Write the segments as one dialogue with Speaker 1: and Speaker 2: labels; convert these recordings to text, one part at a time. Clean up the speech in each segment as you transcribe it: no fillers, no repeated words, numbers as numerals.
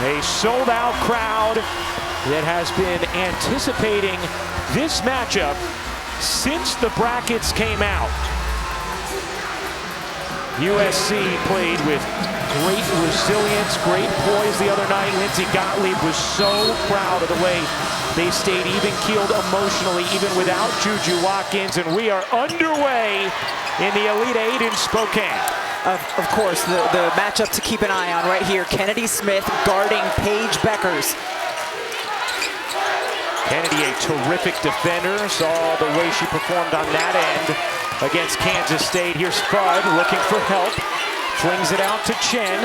Speaker 1: A sold-out crowd that has been anticipating this matchup since the brackets came out. USC played with great resilience, great poise the other night. Lindsey Gottlieb was so proud of the way they stayed even-keeled emotionally, even without JuJu Watkins, and we are underway in the Elite Eight in Spokane.
Speaker 2: Of course, the matchup to keep an eye on right here, Kennedy Smith guarding Paige Bueckers.
Speaker 1: Kennedy, a terrific defender, saw the way she performed on that end against Kansas State. Here's Fudd looking for help, flings it out to Chen.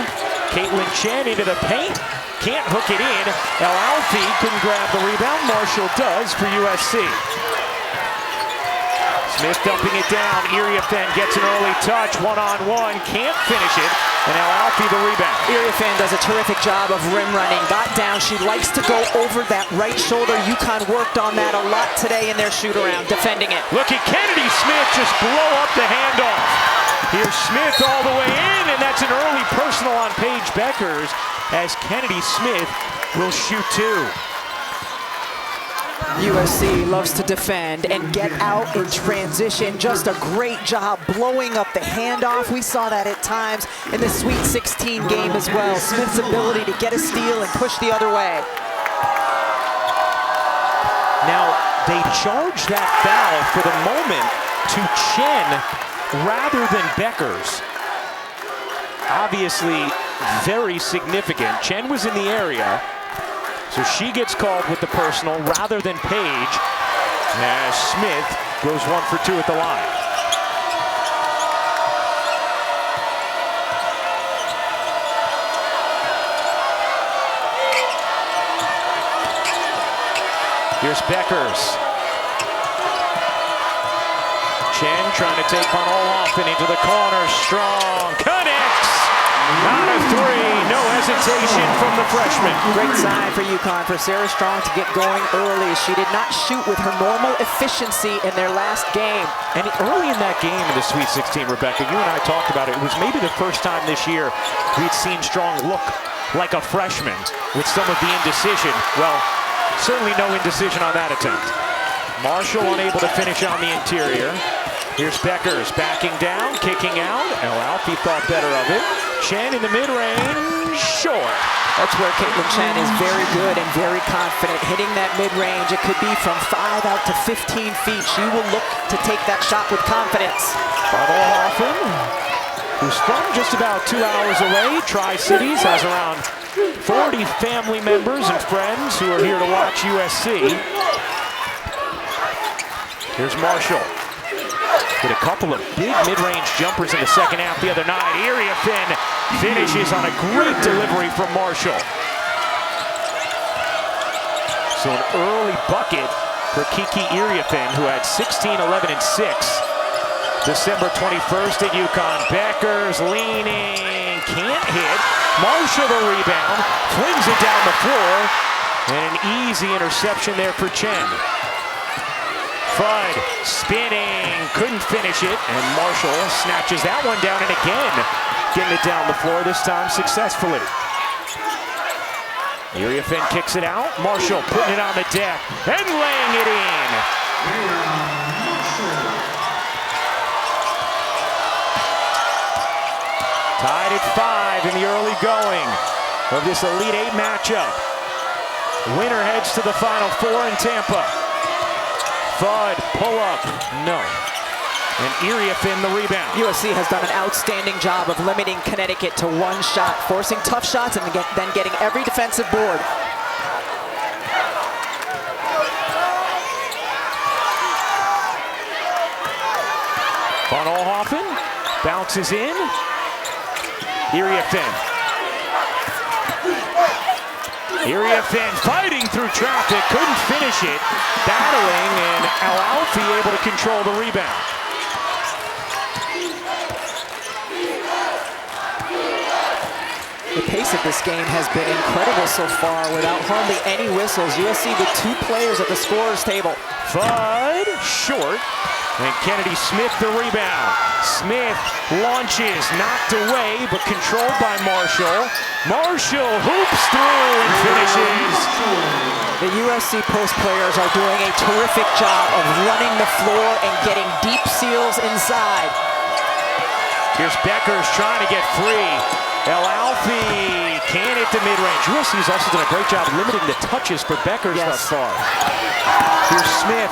Speaker 1: Caitlyn Chen into the paint, can't hook it in. Alfie couldn't grab the rebound, Marshall does for USC. Smith dumping it down, Auriemma gets an early touch, one-on-one, can't finish it, and Alfie the rebound.
Speaker 2: Auriemma does a terrific job of rim running, got down, she likes to go over that right shoulder. UConn worked on that a lot today in their shoot-around, defending it.
Speaker 1: Look at Kennedy Smith just blow up the handoff. Here's Smith all the way in, and that's an early personal on Paige Bueckers as Kennedy Smith will shoot two.
Speaker 2: USC loves to defend and get out in transition. Just a great job blowing up the handoff. We saw that at times in the Sweet 16 game as well. Smith's ability to get a steal and push the other way.
Speaker 1: Now, they charge that foul for the moment to Chen rather than Bueckers. Obviously, very significant. Chen was in the area, so she gets called with the personal rather than Paige, as Smith goes 1 for 2 at the line. Here's Bueckers. Chen trying to take Van Olhoffen into the corner, strong, connects! Out of 3, no hesitation from the freshman.
Speaker 2: Great sign for UConn, for Sarah Strong to get going early. She did not shoot with her normal efficiency in their last game.
Speaker 1: And early in that game in the Sweet 16, Rebecca, you and I talked about it. It was maybe the first time this year we'd seen Strong look like a freshman with some of the indecision. Well, certainly no indecision on that attempt. Marshall unable to finish on the interior. Here's Bueckers backing down, kicking out. Alfie thought better of it. Chen in the mid-range, short.
Speaker 2: That's where Caitlyn Chen is very good and very confident. Hitting that mid-range, it could be from 5 out to 15 feet. She will look to take that shot with confidence.
Speaker 1: Van Olhoffen, who's from just about 2 hours away, Tri-Cities, has around 40 family members and friends who are here to watch USC. Here's Marshall. Hit a couple of big mid-range jumpers in the second half the other night. Auriemma finishes on a great delivery from Marshall. So an early bucket for Kiki Auriemma, who had 16, 11, and 6. December 21st at UConn. Bueckers leaning, can't hit. Marshall the rebound, flings it down the floor, and an easy interception there for Chen. Fudd spinning, couldn't finish it, and Marshall snatches that one down, and again, getting it down the floor, this time successfully. Auriemma kicks it out, Marshall putting it on the deck, and laying it in. Tied at 5 in the early going of this Elite Eight matchup. Winner heads to the Final Four in Tampa. Fudd, pull up, no. And Auriemma the rebound.
Speaker 2: USC has done an outstanding job of limiting Connecticut to 1 shot, forcing tough shots and then getting every defensive board.
Speaker 1: Van Olhoffen bounces in. Auriemma fighting through traffic, couldn't finish it. Battling, and Alfie able to control the rebound.
Speaker 2: The pace of this game has been incredible so far without hardly any whistles. USC with 2 players at the scorer's table.
Speaker 1: Fudd short, and Kennedy Smith the rebound. Smith launches, knocked away, but controlled by Marshall. Marshall hoops through and finishes.
Speaker 2: The USC post players are doing a terrific job of running the floor and getting deep seals inside.
Speaker 1: Here's Bueckers trying to get free. El Alfi can't hit the mid-range. USC's also done a great job limiting the touches for Bueckers thus far. Here's Smith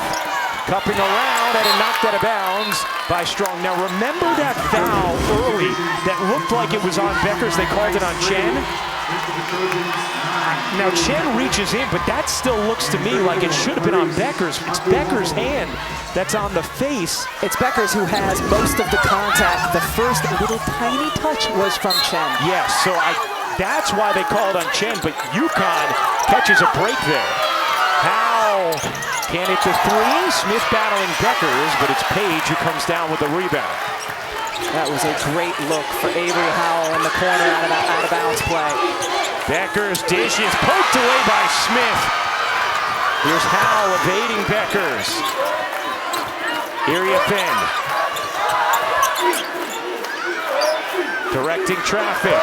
Speaker 1: cupping around and knocked out of bounds by Strong. Now remember that foul early that looked like it was on Bueckers. They called it on Chen. Now Chen reaches in, but that still looks to me like it should have been on Bueckers. It's Bueckers' hand that's on the face.
Speaker 2: It's Bueckers who has most of the contact. The first little tiny touch was from Chen.
Speaker 1: Yes, so that's why they called on Chen, but UConn catches a break there. How can't hit the 3? Smith battling Bueckers, but it's Paige who comes down with the rebound.
Speaker 2: That was a great look for Avery Howell in the corner out of bounds play.
Speaker 1: Bueckers dishes, poked away by Smith. Here's Howell evading Bueckers. Auriemma directing traffic.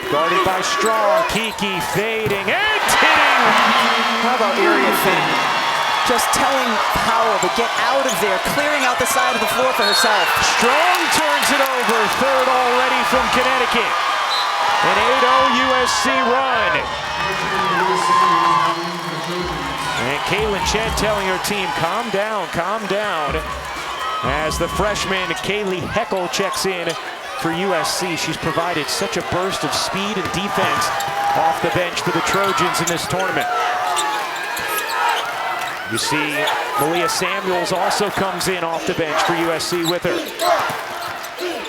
Speaker 1: Guarded by Strong. Kiki fading and hitting.
Speaker 2: How about Auriemma? Just telling Howell to get out of there, clearing out the side of the floor for herself.
Speaker 1: Strong turns it over. Third already from Connecticut. An 8-0 USC run. And Caitlyn Chen telling her team, calm down, calm down. As the freshman Kaylee Heckel checks in for USC. She's provided such a burst of speed and defense off the bench for the Trojans in this tournament. You see Malia Samuels also comes in off the bench for USC with her.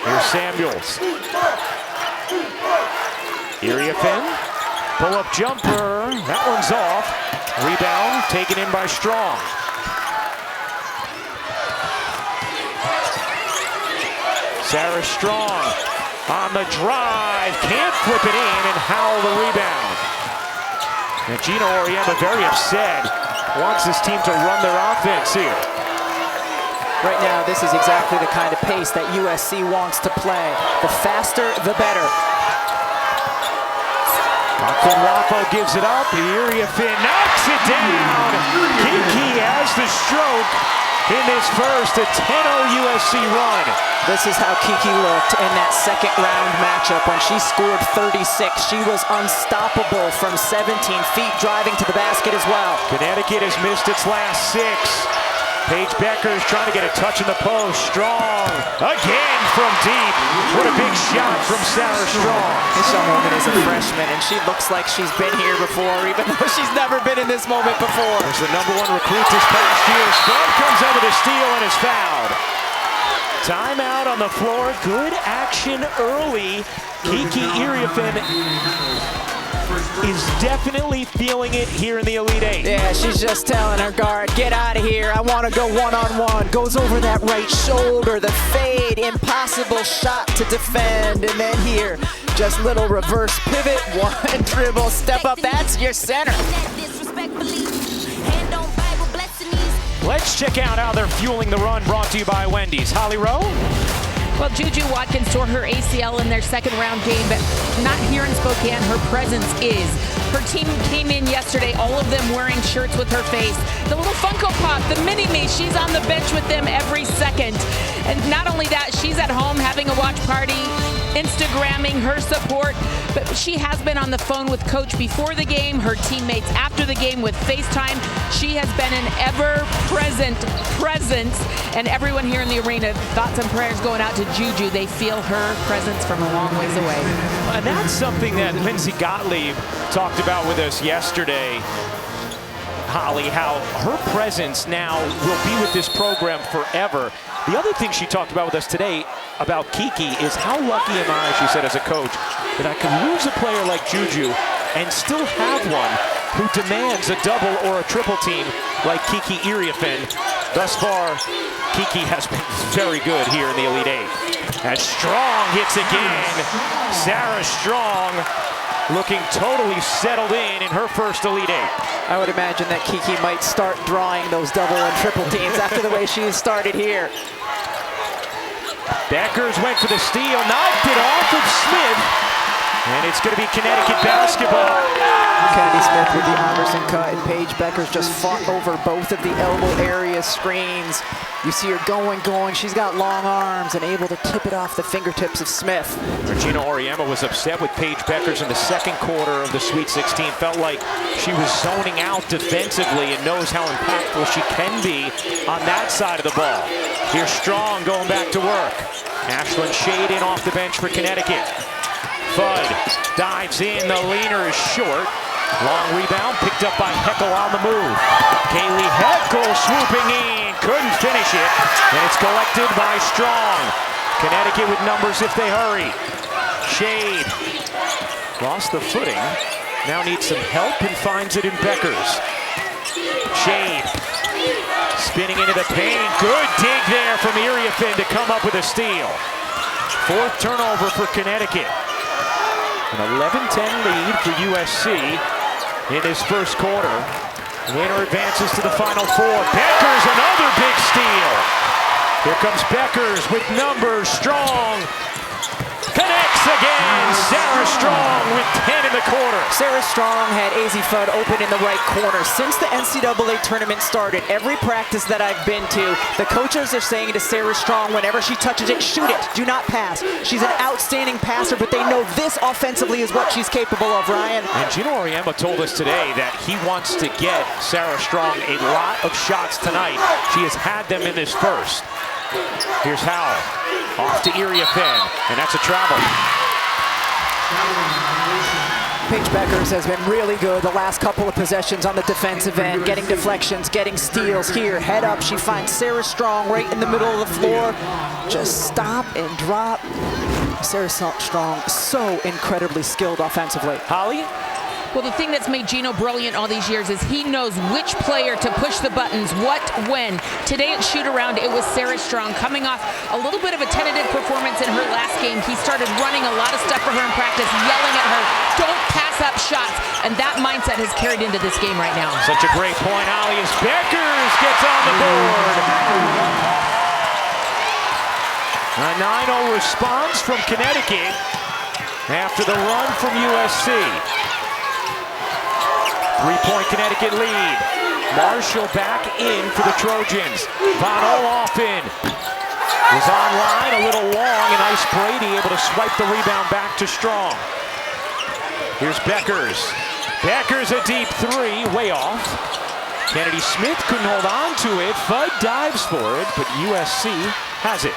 Speaker 1: Here's Samuels. Auriemma, pull-up jumper. That one's off. Rebound taken in by Strong. Sarah Strong on the drive. Can't flip it in, and Howell the rebound. And Geno Auriemma very upset. Wants his team to run their offense here.
Speaker 2: Right now, this is exactly the kind of pace that USC wants to play. The faster, the better.
Speaker 1: Akunlafo gives it up. Auriemma knocks it down. Kiki has the stroke in this first, a 10-0 USC run.
Speaker 2: This is how Kiki looked in that second round matchup when she scored 36. She was unstoppable from 17 feet, driving to the basket as well.
Speaker 1: Connecticut has missed its last 6. Paige Bueckers trying to get a touch in the post. Strong again from deep. What a big shot from Sarah Strong.
Speaker 2: This young woman is a freshman, and she looks like she's been here before, even though she's never been in this moment before.
Speaker 1: There's the #1 recruit this past year. Strong comes over to steal and is fouled. Timeout on the floor. Good action early. Kiki Auriemma is definitely feeling it here in the Elite 8.
Speaker 2: Yeah, she's just telling her guard, get out of here. I want to go one-on-one. Goes over that right shoulder. The fade. Impossible shot to defend. And then here, just little reverse pivot. One dribble. Step up. That's your center.
Speaker 1: Let's check out how they're fueling the run, brought to you by Wendy's. Holly Rowe?
Speaker 3: Well, JuJu Watkins tore her ACL in their second round game, but not here in Spokane. Her presence is. Her team came in yesterday, all of them wearing shirts with her face. The little Funko Pop, the mini-me, she's on the bench with them every second. And not only that, she's at home having a watch party, Instagramming her support, but she has been on the phone with coach before the game, her teammates after the game with FaceTime. She has been an ever-present presence, and everyone here in the arena, thoughts and prayers going out to JuJu. They feel her presence from a long ways away.
Speaker 1: And that's something that Lindsay Gottlieb talked about with us yesterday, Holly, how her presence now will be with this program forever. The other thing she talked about with us today about Kiki is how lucky am I, she said, as a coach, that I can lose a player like JuJu and still have one who demands a double or a triple team like Kiki Auriemma. Thus far, Kiki has been very good here in the Elite 8. As Strong hits again. Sarah Strong looking totally settled in her first Elite Eight.
Speaker 2: I would imagine that Kiki might start drawing those double and triple teams after the way she started here.
Speaker 1: Bueckers went for the steal, knocked it off of Smith, and it's going to be Connecticut basketball.
Speaker 2: Kennedy Smith with the Iverson cut, and Paige Bueckers just fought over both of the elbow area screens. You see her going. She's got long arms and able to tip it off the fingertips of Smith.
Speaker 1: Geno Auriemma was upset with Paige Bueckers in the second quarter of the Sweet 16. Felt like she was zoning out defensively and knows how impactful she can be on that side of the ball. Here's Strong going back to work. Ashlyn Shade in off the bench for Connecticut. Fudd dives in, the leaner is short. Long rebound, picked up by Heckel on the move. Kaylee Heckel swooping in, couldn't finish it, and it's collected by Strong. Connecticut with numbers if they hurry. Shade lost the footing, now needs some help and finds it in Bueckers. Shade spinning into the paint, good dig there from Auriemma to come up with a steal. Fourth turnover for Connecticut. An 11-10 lead for USC in this first quarter. Winner advances to the Final Four. Bueckers, another big steal. Here comes Bueckers with numbers. Strong connects again. Sarah Strong with 10 in the quarter.
Speaker 2: Sarah Strong had AZ Fudd open in the right corner. Since the NCAA tournament started, every practice that I've been to, the coaches are saying to Sarah Strong, whenever she touches it, shoot it, do not pass. She's an outstanding passer, but they know this offensively is what she's capable of, Ryan.
Speaker 1: And Geno Auriemma told us today that he wants to get Sarah Strong a lot of shots tonight. She has had them in this first. Here's Howell, off to Auriemma, and that's a travel.
Speaker 2: Paige Bueckers has been really good the last couple of possessions on the defensive end, getting deflections, getting steals. Here, head up, she finds Sarah Strong right in the middle of the floor. Just stop and drop. Sarah Strong, so incredibly skilled offensively.
Speaker 1: Holly?
Speaker 3: Well, the thing that's made Geno brilliant all these years is he knows which player to push the buttons, what, when. Today at shoot-around, it was Sarah Strong coming off a little bit of a tentative performance in her last game. He started running a lot of stuff for her in practice, yelling at her, don't pass up shots, and that mindset has carried into this game right now.
Speaker 1: Such a great point, Holly, as Bueckers gets on the board. A 9-0 response from Connecticut after the run from USC. 3-point Connecticut lead. Marshall back in for the Trojans. Von Olhoffen is online, a little long, and Ice Brady able to swipe the rebound back to Strong. Here's Bueckers. Bueckers a deep three, way off. Kennedy Smith couldn't hold on to it. Fudd dives for it, but USC has it.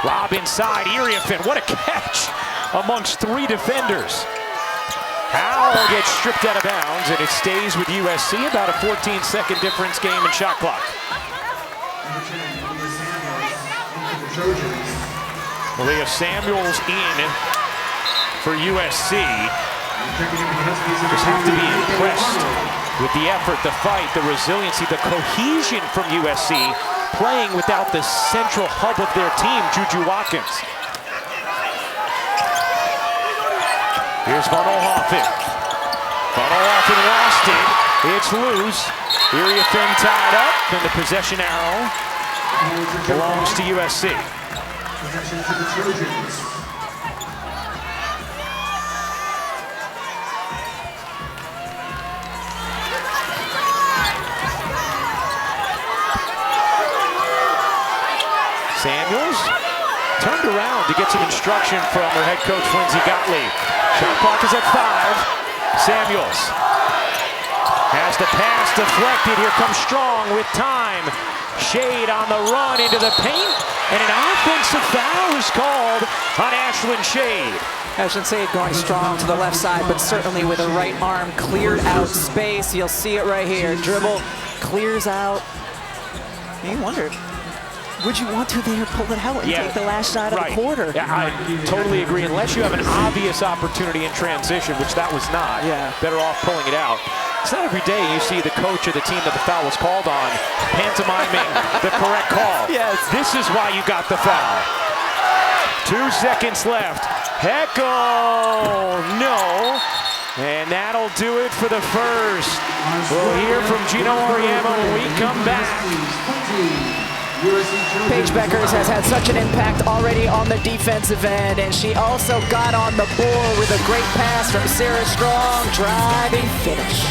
Speaker 1: Lob inside, Auriemma, what a catch amongst three defenders. Howell gets stripped out of bounds, and it stays with USC. About a 14-second difference game in shot clock. Malia Samuels in for USC. Just have to be impressed with the effort, the fight, the resiliency, the cohesion from USC, playing without the central hub of their team, JuJu Watkins. Here's Von Olhoffen. Von Olhoffen lost it. It's loose. Auriemma tied up, and the possession arrow belongs to USC.
Speaker 4: Possession to the Trojans.
Speaker 1: Samuels turned around to get some instruction from her head coach, Lindsey Gottlieb. Shot clock is at 5. Samuels has the pass deflected. Here comes Strong with time. Shade on the run into the paint, and an offensive foul is called on Ashlyn Shade.
Speaker 2: Ashlyn Shade going strong to the left side, but certainly with a right arm cleared out space. You'll see it right here. Dribble, clears out. You wonder, would you want to there pull it out and take the last shot of the quarter?
Speaker 1: Yeah, I totally agree. Unless you have an obvious opportunity in transition, which that was not, better off pulling it out. It's not every day you see the coach of the team that the foul was called on pantomiming the correct call.
Speaker 2: Yes.
Speaker 1: This is why you got the foul. 2 seconds left. Heckle, no. And that'll do it for the first. We'll hear from Geno Auriemma when we come back.
Speaker 2: Paige Bueckers has had such an impact already on the defensive end, and she also got on the board with a great pass from Sarah Strong, driving finish.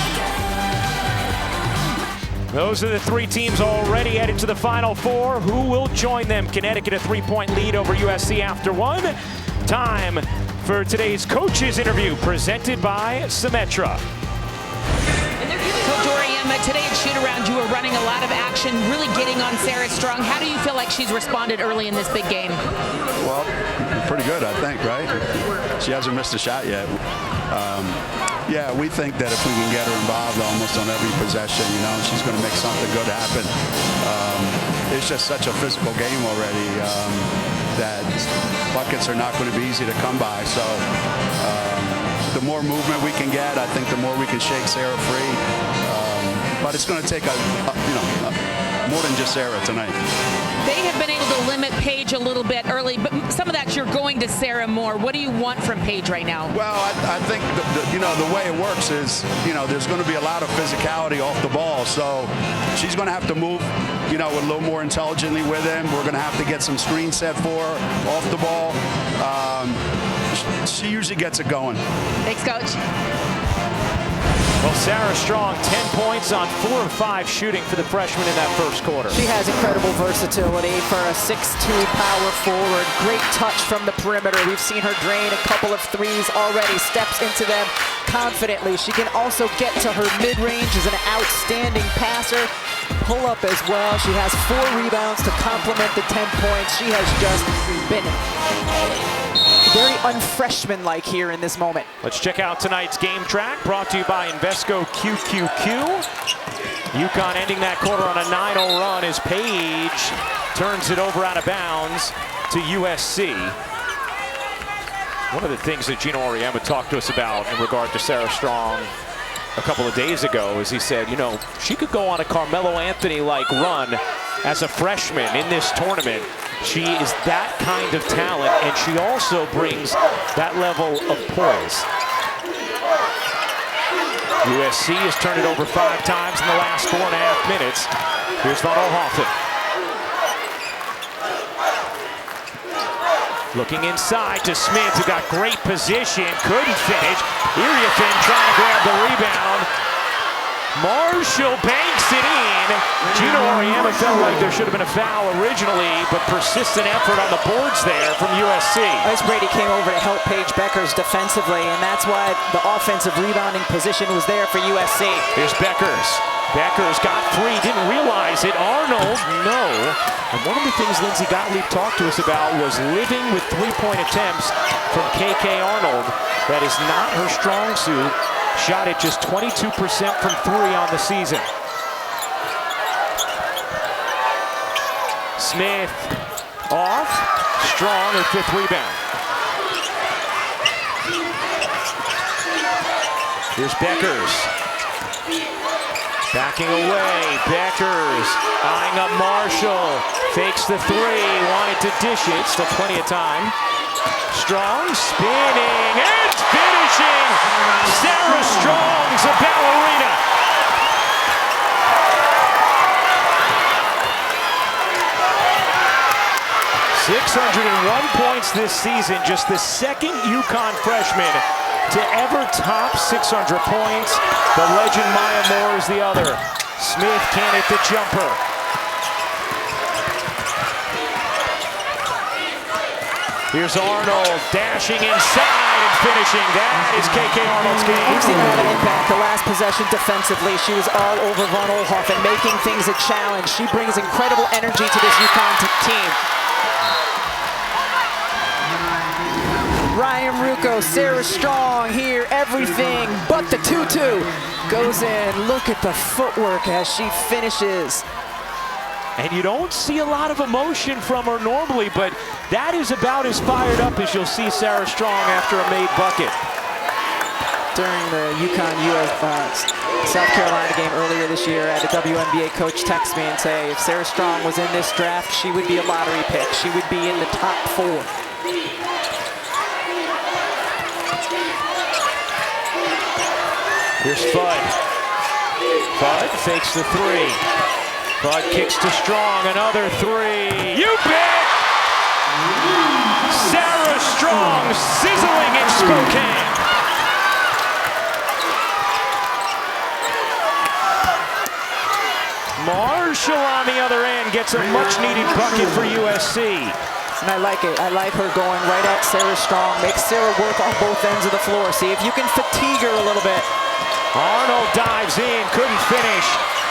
Speaker 1: Those are the three teams already headed to the Final Four. Who will join them? Connecticut a 3-point lead over USC after one. Time for today's coaches interview presented by Symetra.
Speaker 3: Coach Auriemma, today at shoot-around, you were running a lot of action, really getting on Sarah Strong. How do you feel like she's responded early in this big game?
Speaker 5: Well, pretty good, I think, right? She hasn't missed a shot yet. Yeah, we think that if we can get her involved almost on every possession, you know, she's going to make something good happen. It's just such a physical game already that buckets are not going to be easy to come by. So the more movement we can get, I think the more we can shake Sarah free. But it's going to take more than just Sarah tonight.
Speaker 3: They have been able to limit Paige a little bit early, but some of that you're going to Sarah more. What do you want from Paige right now?
Speaker 5: Well, I think the way it works is, there's going to be a lot of physicality off the ball, so she's going to have to move, a little more intelligently with him. We're going to have to get some screen set for her off the ball. She usually gets it going.
Speaker 3: Thanks, Coach.
Speaker 1: Well, Sarah Strong, 10 points on 4 of 5 shooting for the freshman in that first quarter.
Speaker 2: She has incredible versatility for a 6'2" power forward. Great touch from the perimeter. We've seen her drain a couple of threes already, steps into them confidently. She can also get to her mid-range, is an outstanding passer. Pull up as well. She has 4 rebounds to complement the 10 points. She has just been very unfreshman-like here in this moment.
Speaker 1: Let's check out tonight's game track, brought to you by Invesco QQQ. UConn ending that quarter on a 9-0 run as Paige turns it over out of bounds to USC. One of the things that Geno Auriemma talked to us about in regard to Sarah Strong a couple of days ago is he said, she could go on a Carmelo Anthony-like run as a freshman in this tournament. She is that kind of talent, and she also brings that level of poise. USC has turned it over 5 times in the last 4.5 minutes. Here's Van Oelhoffen. Looking inside to Smith, who got great position, couldn't finish. Auriemma trying to grab the rebound. Marshall banks it in. Geno Auriemma felt like there should have been a foul originally, but persistent effort on the boards there from USC.
Speaker 2: Ice Brady came over to help Paige Bueckers defensively, and that's why the offensive rebounding position was there for USC.
Speaker 1: Here's Bueckers. Bueckers got free, didn't realize it. Arnold, no. And one of the things Lindsey Gottlieb talked to us about was living with 3-point attempts from KK Arnold. That is not her strong suit. Shot at just 22% from 3 on the season. Smith off. Strong, her 5th rebound. Here's Bueckers. Backing away. Bueckers eyeing up Marshall. Fakes the 3. Wanted to dish it. Still plenty of time. Strong spinning and finishing. Sarah Strong's a ballerina. .601 points this season, just the second UConn freshman to ever top 600 points. The legend Maya Moore is the other. Smith can't hit the jumper. Here's Arnold dashing inside and finishing. That is KK Arnold's game.
Speaker 2: We've seen her have an impact. The last possession defensively, she was all over Van Oelhoffen, making things a challenge. She brings incredible energy to this UConn team. Ryan Rucco, Sarah Strong here, everything but the 2-2 goes in. Look at the footwork as she finishes.
Speaker 1: And you don't see a lot of emotion from her normally, but that is about as fired up as you'll see Sarah Strong after a made bucket.
Speaker 2: During the UConn-South Carolina game earlier this year, I had a WNBA coach text me and say, if Sarah Strong was in this draft, she would be a lottery pick. She would be in the top 4.
Speaker 1: Here's Fudd. Fudd fakes the three. Fudd kicks to Strong, another three. You bet! Sarah Strong sizzling in Spokane. Marshall on the other end gets a much-needed bucket for USC.
Speaker 2: And I like it. I like her going right at Sarah Strong. Makes Sarah work on both ends of the floor. See if you can fatigue her a little bit.
Speaker 1: Arnold dives in, couldn't finish.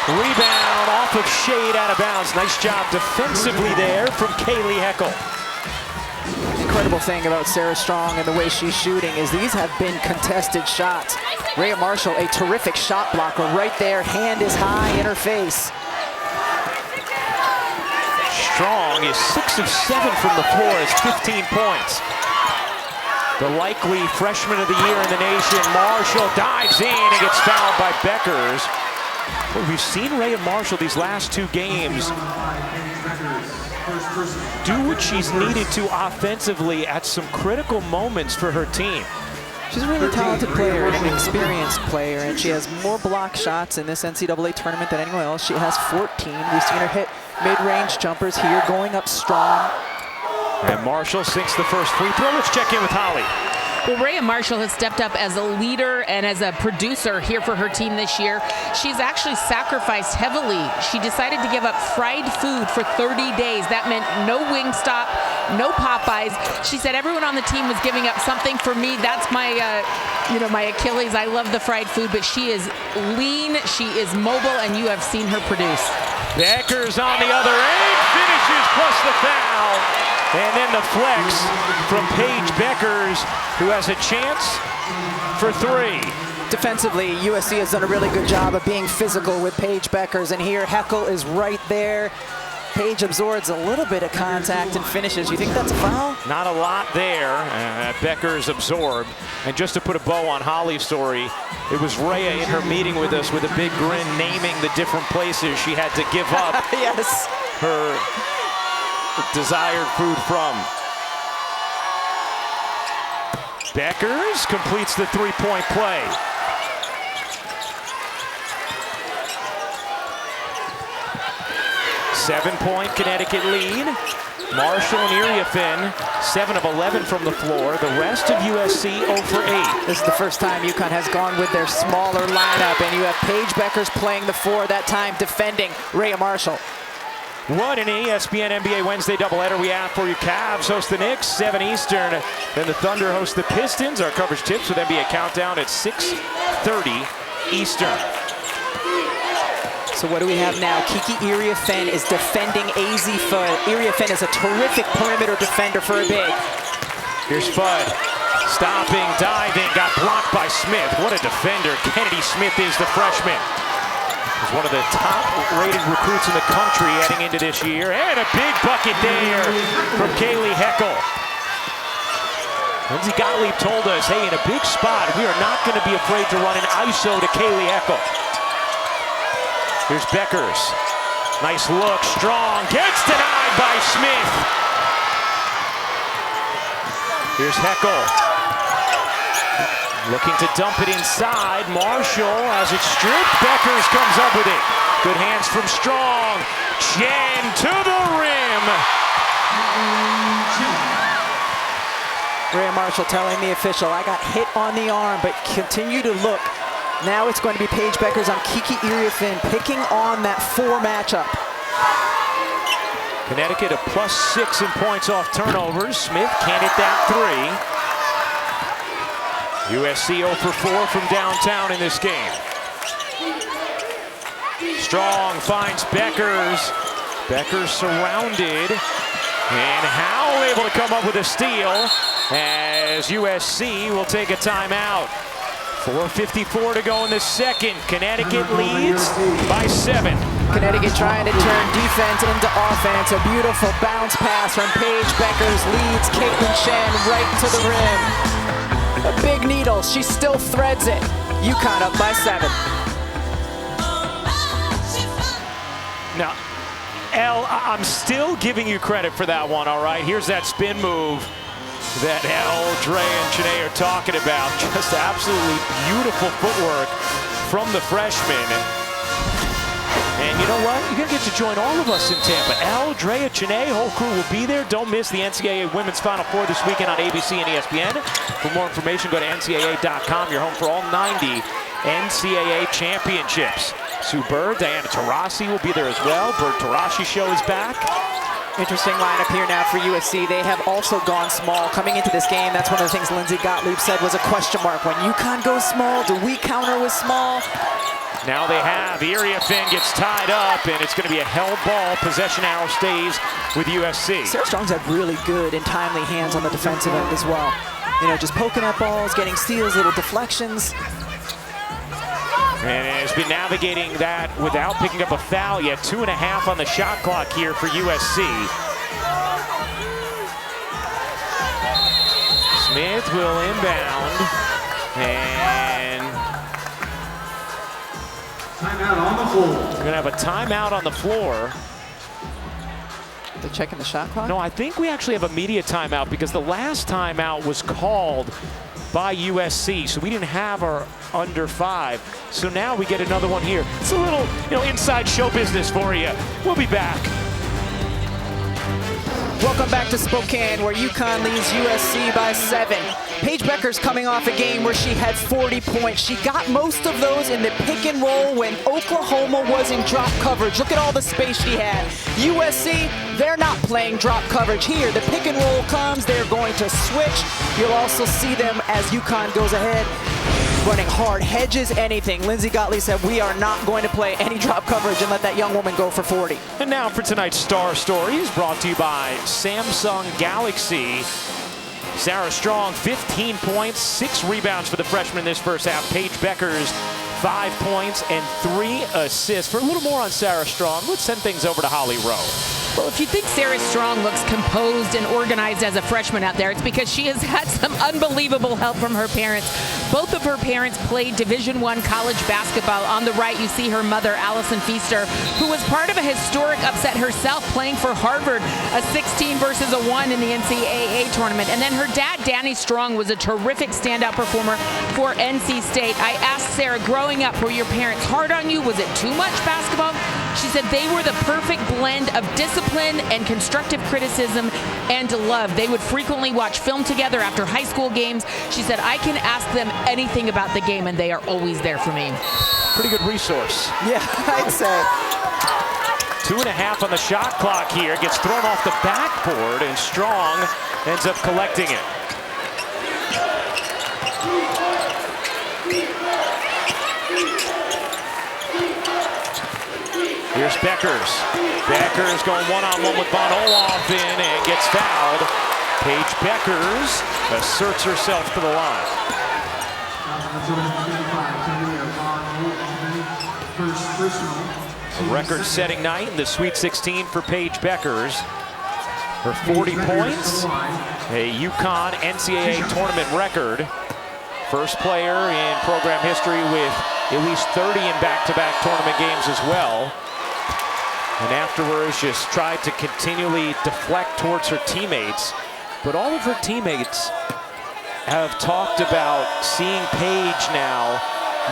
Speaker 1: Rebound off of shade, out of bounds. Nice job defensively there from Kaylee Heckel.
Speaker 2: Incredible thing about Sarah Strong and the way she's shooting is these have been contested shots. Raya Marshall, a terrific shot blocker right there. Hand is high in her face.
Speaker 1: Strong is 6 of 7 from the floor, has 15 points. The likely freshman of the year in the nation, Marshall dives in and gets fouled by Bueckers. Well, we've seen Raya Marshall these last 2 games do what she's needed to offensively at some critical moments for her team.
Speaker 2: She's a really talented player and an experienced player, and she has more block shots in this NCAA tournament than anyone else. She has 14. We've seen her hit mid-range jumpers here, going up strong.
Speaker 1: And Marshall sinks the first free throw. Let's check in with Holly.
Speaker 3: Well, Raya Marshall has stepped up as a leader and as a producer here for her team this year. She's actually sacrificed heavily. She decided to give up fried food for 30 days. That meant no Wingstop, no Popeyes. She said everyone on the team was giving up something for me. That's my, my Achilles. I love the fried food, but she is lean, she is mobile, and you have seen her produce.
Speaker 1: Bueckers on the other end, finishes plus the foul. And then the flex from Paige Bueckers, who has a chance for 3.
Speaker 2: Defensively, USC has done a really good job of being physical with Paige Bueckers, and here Heckel is right there. Paige absorbs a little bit of contact and finishes. You think that's a foul?
Speaker 1: Not a lot there. Bueckers absorbed. And just to put a bow on Holly's story, it was Raya in her meeting with us with a big grin, naming the different places she had to give up
Speaker 2: yes.
Speaker 1: her desired food from. Bueckers completes the three-point play. Seven-point Connecticut lead. Marshall and Auriemma, 7 of 11 from the floor. The rest of USC 0 for 8.
Speaker 2: This is the first time UConn has gone with their smaller lineup, and you have Paige Bueckers playing the 4, that time defending Raya Marshall.
Speaker 1: What an ESPN NBA Wednesday doubleheader we have for you. Cavs host the Knicks, 7 Eastern. Then the Thunder host the Pistons. Our coverage tips with NBA Countdown at 6:30 Eastern.
Speaker 2: So what do we have now? Kiki Auriemma is defending AZ Fudd. Auriemma is a terrific perimeter defender for a big.
Speaker 1: Here's Fudd. Stopping, diving, got blocked by Smith. What a defender Kennedy Smith is, the freshman. He's one of the top-rated recruits in the country heading into this year. And a big bucket there from Kaylee Heckel. Lindsey Gottlieb told us, hey, in a big spot, we are not going to be afraid to run an ISO to Kaylee Heckel. Here's Bueckers. Nice look, Strong, gets denied by Smith. Here's Heckel. Looking to dump it inside. Marshall has it stripped. Bueckers comes up with it. Good hands from Strong. Chen to the rim.
Speaker 2: Raya Marshall telling the official, I got hit on the arm, but continue to look. Now it's going to be Paige Bueckers on Kiki Auriemma picking on that 4 matchup.
Speaker 1: Connecticut a +6 in points off turnovers. Smith can't hit that 3. USC 0 for 4 from downtown in this game. Strong finds Bueckers. Bueckers surrounded. And Howell able to come up with a steal as USC will take a timeout. 4:54 to go in the second. Connecticut leads by 7.
Speaker 2: Connecticut trying to turn defense into offense. A beautiful bounce pass from Paige Bueckers leads Caitlyn Chen right to the rim. A big needle, she still threads it. UConn up by 7.
Speaker 1: Now, Elle, I'm still giving you credit for that one, all right? Here's that spin move. that Dre and Chene are talking about. Just absolutely beautiful footwork from the freshman. And you know what? You're going to get to join all of us in Tampa. Dre, Chene, whole crew will be there. Don't miss the NCAA Women's Final Four this weekend on ABC and ESPN. For more information, go to ncaa.com. You're home for all 90 NCAA championships. Sue Bird, Diana Taurasi will be there as well. Bird Taurasi show is back.
Speaker 2: Interesting lineup here now for USC. They have also gone small coming into this game. That's one of the things Lindsey Gottlieb said was a question mark. When UConn goes small, do we counter with small?
Speaker 1: Now they have. Auriemma gets tied up, and it's going to be a held ball. Possession arrow stays with USC.
Speaker 2: Sarah Strong's had really good and timely hands on the defensive end as well. You know, just poking at balls, getting steals, little deflections.
Speaker 1: And has been navigating that without picking up a foul yet. 2.5 on the shot clock here for USC. Smith will inbound. And
Speaker 4: Timeout on the floor.
Speaker 1: we're going to have a timeout on the floor.
Speaker 2: They're checking the shot clock?
Speaker 1: No, I think we actually have a media timeout because the last timeout was called by USC, so we didn't have our under 5. So now we get another one here. It's a little, inside show business for you. We'll be back.
Speaker 2: Welcome back to Spokane, where UConn leads USC by 7. Paige Bueckers coming off a game where she had 40 points. She got most of those in the pick and roll when Oklahoma was in drop coverage. Look at all the space she had. USC, they're not playing drop coverage here. The pick and roll comes, they're going to switch. You'll also see them as UConn goes ahead, running hard, hedges, anything. Lindsey Gottlieb said, we are not going to play any drop coverage and let that young woman go for 40.
Speaker 1: And now for tonight's Star Stories, brought to you by Samsung Galaxy. Sarah Strong, 15 points, 6 rebounds for the freshman this first half. Paige Bueckers, 5 points and 3 assists. For a little more on Sarah Strong, let's send things over to Holly Rowe.
Speaker 3: Well, if you think Sarah Strong looks composed and organized as a freshman out there, it's because she has had some unbelievable help from her parents. Both of her parents played Division I college basketball. On the right, you see her mother, Allison Feaster, who was part of a historic upset herself, playing for Harvard, a 16 versus a 1 in the NCAA tournament. And then her dad, Danny Strong, was a terrific standout performer for NC State. I asked Sarah, growing up, were your parents hard on you? Was it too much basketball? She said they were the perfect blend of discipline and constructive criticism and love. They would frequently watch film together after high school games. She said, I can ask them anything about the game, and they are always there for me.
Speaker 1: Pretty good resource.
Speaker 2: Yeah, I'd say.
Speaker 1: 2.5 on the shot clock here. Gets thrown off the backboard, and Strong ends up collecting it. Here's Bueckers. Bueckers going one-on-one with Von Olofsen and gets fouled. Paige Bueckers asserts herself to the line. A record-setting night in the Sweet 16 for Paige Bueckers. Her 40 points, a UConn NCAA tournament record. First player in program history with at least 30 in back-to-back tournament games as well. And afterwards just tried to continually deflect towards her teammates. But all of her teammates have talked about seeing Paige now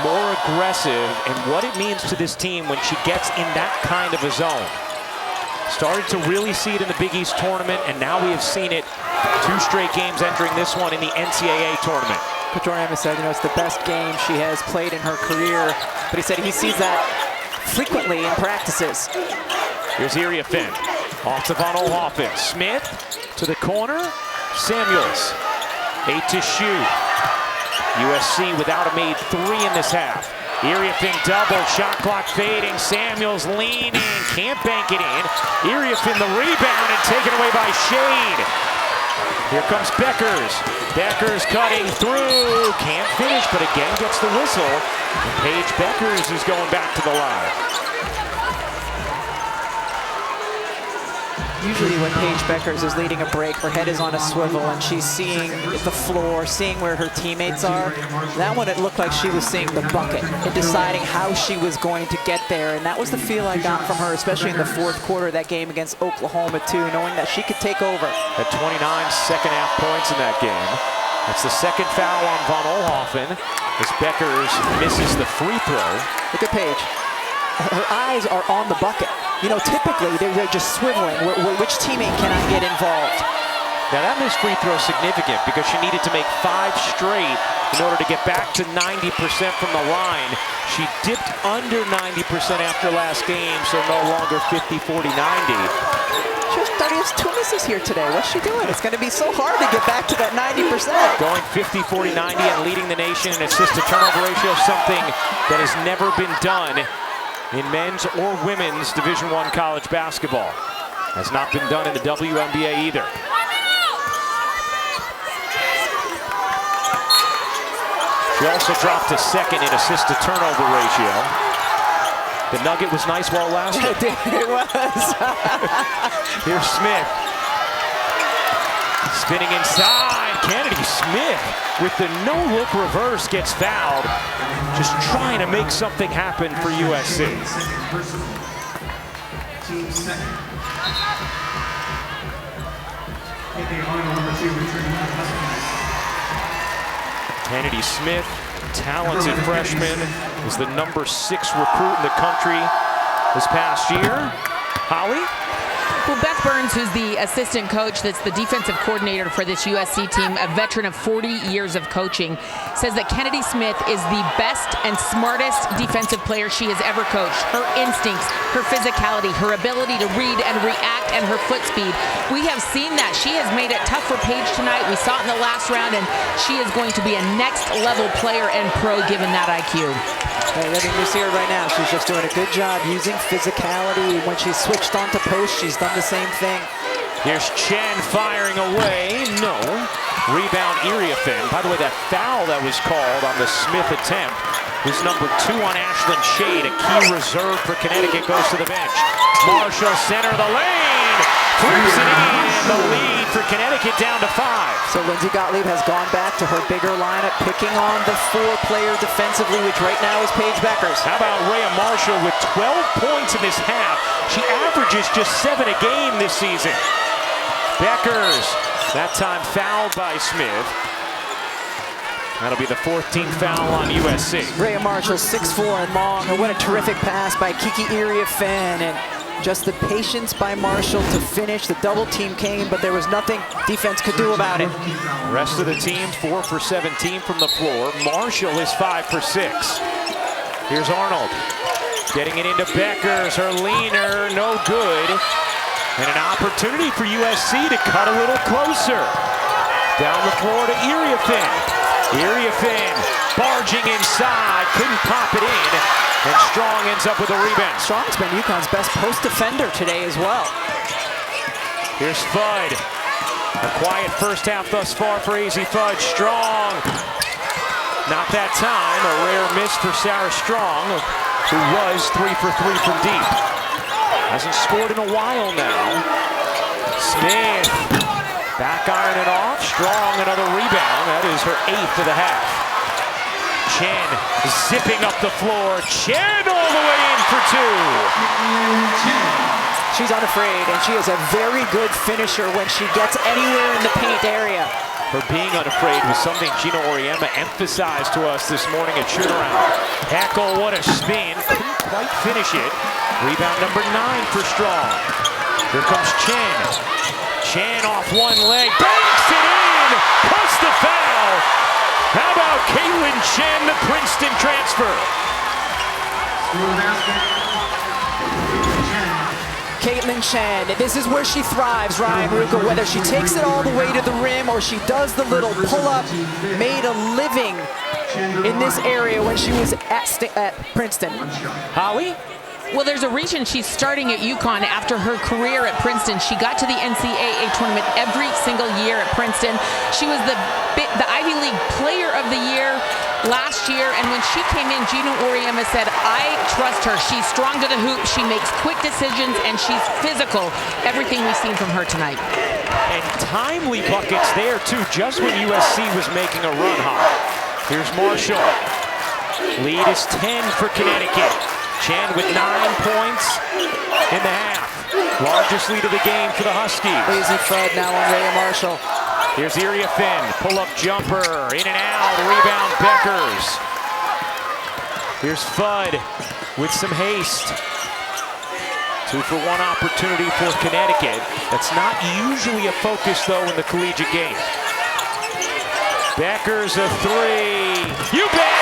Speaker 1: more aggressive and what it means to this team when she gets in that kind of a zone. Started to really see it in the Big East tournament, and now we have seen it 2 straight games entering this one in the NCAA tournament.
Speaker 2: Coach Auriemma said, it's the best game she has played in her career, but he said he sees that frequently in practices.
Speaker 1: Here's Auriemma, off to Von Olofsen. Smith to the corner, Samuels, 8 to shoot. USC without a made 3 in this half. Auriemma double, shot clock fading. Samuels leaning, can't bank it in. Auriemma the rebound and taken away by Shade. Here comes Bueckers. Bueckers cutting through, can't finish, but again gets the whistle. And Paige Bueckers is going back to the line.
Speaker 2: Usually when Paige Bueckers is leading a break, her head is on a swivel and she's seeing the floor, seeing where her teammates are. That one, it looked like she was seeing the bucket and deciding how she was going to get there. And that was the feel I got from her, especially in the fourth quarter of that game against Oklahoma too, knowing that she could take over.
Speaker 1: At 29 second-half points in that game. That's the second foul on Von Oelhoffen as Bueckers misses the free throw.
Speaker 2: Look at Paige. Her eyes are on the bucket. You know, typically they're just swiveling. Which teammate can I get involved?
Speaker 1: Now that missed free throw is significant because she needed to make 5 straight in order to get back to 90% from the line. She dipped under 90% after last game, so no longer 50, 40, 90.
Speaker 2: She has 2 misses here today. What's she doing? It's going to be so hard to get back to that 90%.
Speaker 1: Going 50, 40, 90 and leading the nation in assist to turnover ratio, something that has never been done in men's or women's Division I college basketball. Has not been done in the WNBA either. She also dropped to second in assist to turnover ratio. The nugget was nice while it lasted.
Speaker 2: It was.
Speaker 1: Here's Smith. Spinning inside. Kennedy Smith with the no-look reverse gets fouled. Just trying to make something happen for USC.
Speaker 4: Team second. Taking on number 2, returning to Huskies.
Speaker 1: Kennedy Smith, talented freshman, is the number 6 recruit in the country this past year. Holly?
Speaker 3: Well, Beth Burns, who's the assistant coach, that's the defensive coordinator for this USC team, a veteran of 40 years of coaching, says that Kennedy Smith is the best and smartest defensive player she has ever coached. Her instincts, her physicality, her ability to read and react, and her foot speed. We have seen that. She has made it tough for Paige tonight. We saw it in the last round, and she is going to be a next-level player and pro given that IQ.
Speaker 2: Hey, I mean, you see her right now. She's just doing a good job using physicality. When she's switched onto post, she's done the same thing.
Speaker 1: Here's Chen firing away. No. Rebound Auriemma. By the way, that foul that was called on the Smith attempt was number 2 on Ashlyn Shade. A key reserve for Connecticut goes to the bench. Marshall center of the lane. Flips it in. The lead for Connecticut down to 5.
Speaker 2: So Lindsay Gottlieb has gone back to her bigger lineup, picking on the 4-player defensively, which right now is Paige Bueckers.
Speaker 1: How about Raya Marshall with 12 points in this half? She averages just 7 a game this season. Bueckers, that time fouled by Smith. That'll be the 14th foul on USC.
Speaker 2: Raya Marshall, 6'4" and long. And what a terrific pass by Kiki Auriemma. And just the patience by Marshall to finish. The double team came, but there was nothing defense could do about it.
Speaker 1: Rest of the team, 4 for 17 from the floor. Marshall is 5 for 6. Here's Arnold. Getting it into Bueckers, her leaner, no good. And an opportunity for USC to cut a little closer. Down the floor to Auriemma. Auriemma barging inside, couldn't pop it in. And Strong ends up with a rebound.
Speaker 2: Strong's been UConn's best post defender today as well.
Speaker 1: Here's Fudd. A quiet first half thus far for AZ Fudd. Strong. Not that time. A rare miss for Sarah Strong, who was 3 for 3 from deep. Hasn't scored in a while now. Smith. Back iron it off. Strong, another rebound. That is her 8th of the half. Chen zipping up the floor. Chen all the way in for 2.
Speaker 2: She's unafraid, and she is a very good finisher when she gets anywhere in the paint area.
Speaker 1: Her being unafraid was something Geno Auriemma emphasized to us this morning at shoot-around. Hackle, what a spin. Couldn't quite finish it. Rebound number 9 for Strong. Here comes Chen. Chen off one leg. Banks it in! Plus the foul! How about Caitlyn Chen, the Princeton transfer?
Speaker 2: Caitlyn Chen, this is where she thrives, Ryan Ruka. Whether she takes it all the way to the rim or she does the little pull-up, made a living in this area when she was at Princeton.
Speaker 1: Holly?
Speaker 3: Well, there's a reason she's starting at UConn after her career at Princeton. She got to the NCAA tournament every single year at Princeton. She was the Ivy League Player of the Year. last year, and when she came in, Geno Auriemma said, I trust her. She's strong to the hoop, she makes quick decisions, and she's physical. Everything we've seen from her tonight.
Speaker 1: And timely buckets there, too, just when USC was making a run hot. Here's Marshall. Lead is 10 for Connecticut. Chen with 9 points in the half. Largest lead of the game for the Huskies.
Speaker 2: Easy Fudd now on Raya Marshall.
Speaker 1: Here's Auriemma, pull-up jumper, in and out, rebound Bueckers. Here's Fudd with some haste. 2-for-1 opportunity for Connecticut. That's not usually a focus, though, in the collegiate game. Bueckers a three. You bet!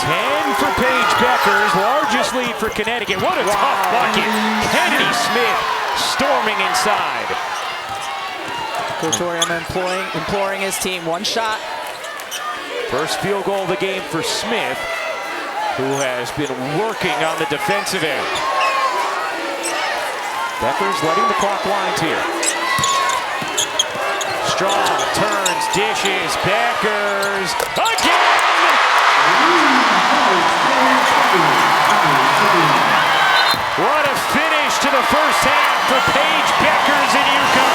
Speaker 1: 10 for Paige Bueckers, largest lead for Connecticut. What a tough bucket. Kennedy Smith storming inside.
Speaker 2: Coach Auriemma imploring his team, one shot.
Speaker 1: First field goal of the game for Smith, who has been working on the defensive end. Bueckers letting the clock wind here. Strong turns, dishes, Bueckers again! What a finish to the first half for Paige Bueckers in UConn.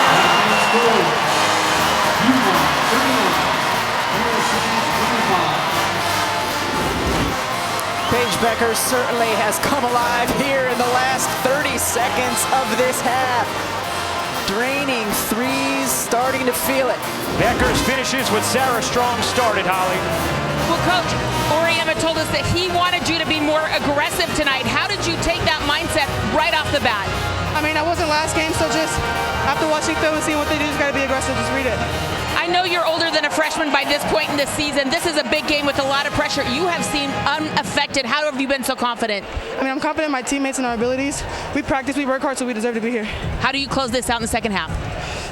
Speaker 2: Paige Bueckers certainly has come alive here in the last 30 seconds of this half. Draining threes, starting to feel it.
Speaker 1: Bueckers finishes what Sarah Strong started, Holly.
Speaker 3: Well, Coach Auriemma told us that he wanted you to be more aggressive tonight. How did you take that mindset right off the bat?
Speaker 6: I mean, I wasn't last game, so just after watching film and seeing what they do, just got to be aggressive, just read it.
Speaker 3: I know you're older than a freshman by this point in the season. This is a big game with a lot of pressure. You have seemed unaffected. How have you been so confident?
Speaker 6: I mean, I'm confident in my teammates and our abilities. We practice, we work hard, so we deserve to be here.
Speaker 3: How do you close this out in the second half?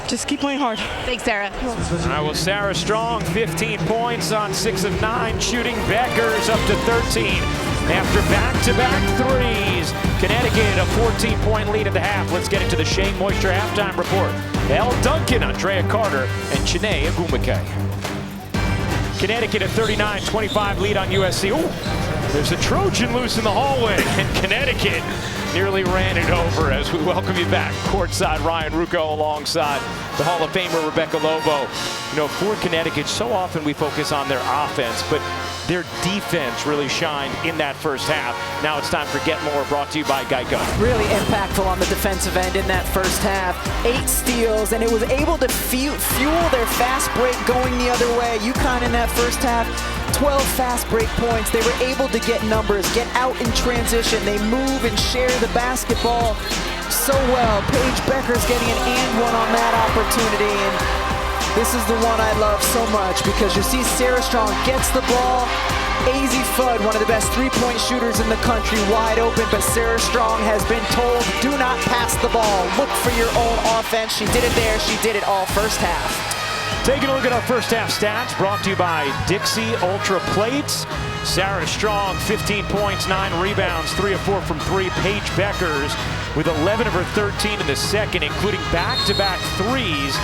Speaker 6: Just keep playing hard.
Speaker 3: Thanks, Sarah.
Speaker 1: All right, well, Sarah Strong, 15 points on 6 of 9 shooting. Bueckers up to 13 after back-to-back threes. Connecticut a 14-point lead at the half. Let's get into the Shea Moisture halftime report. Elle Duncan, Andrea Carter, and Chiney Agumake. Connecticut a 39-25 lead on USC. Ooh, there's a Trojan loose in the hallway, and Connecticut nearly ran it over as we welcome you back. Courtside, Ryan Ruocco alongside the Hall of Famer Rebecca Lobo. You know, for Connecticut, so often we focus on their offense, but their defense really shined in that first half. Now it's time for Get More, brought to you by Geico.
Speaker 2: Really impactful on the defensive end in that first half. 8 steals, and it was able to fuel their fast break going the other way. UConn in that first half, 12 fast break points. They were able to get numbers, get out in transition. They move and share the basketball so well. Paige Bueckers getting an and one on that opportunity. And this is the one I love so much because you see Sarah Strong gets the ball. AZ Fudd, one of the best three-point shooters in the country, wide open, but Sarah Strong has been told, do not pass the ball. Look for your own offense. She did it there. She did it all first half.
Speaker 1: Taking a look at our first half stats, brought to you by Dixie Ultra Plates. Sarah Strong, 15 points, 9 rebounds, 3 of 4 from 3. Paige Bueckers with 11 of her 13 in the second, including back-to-back threes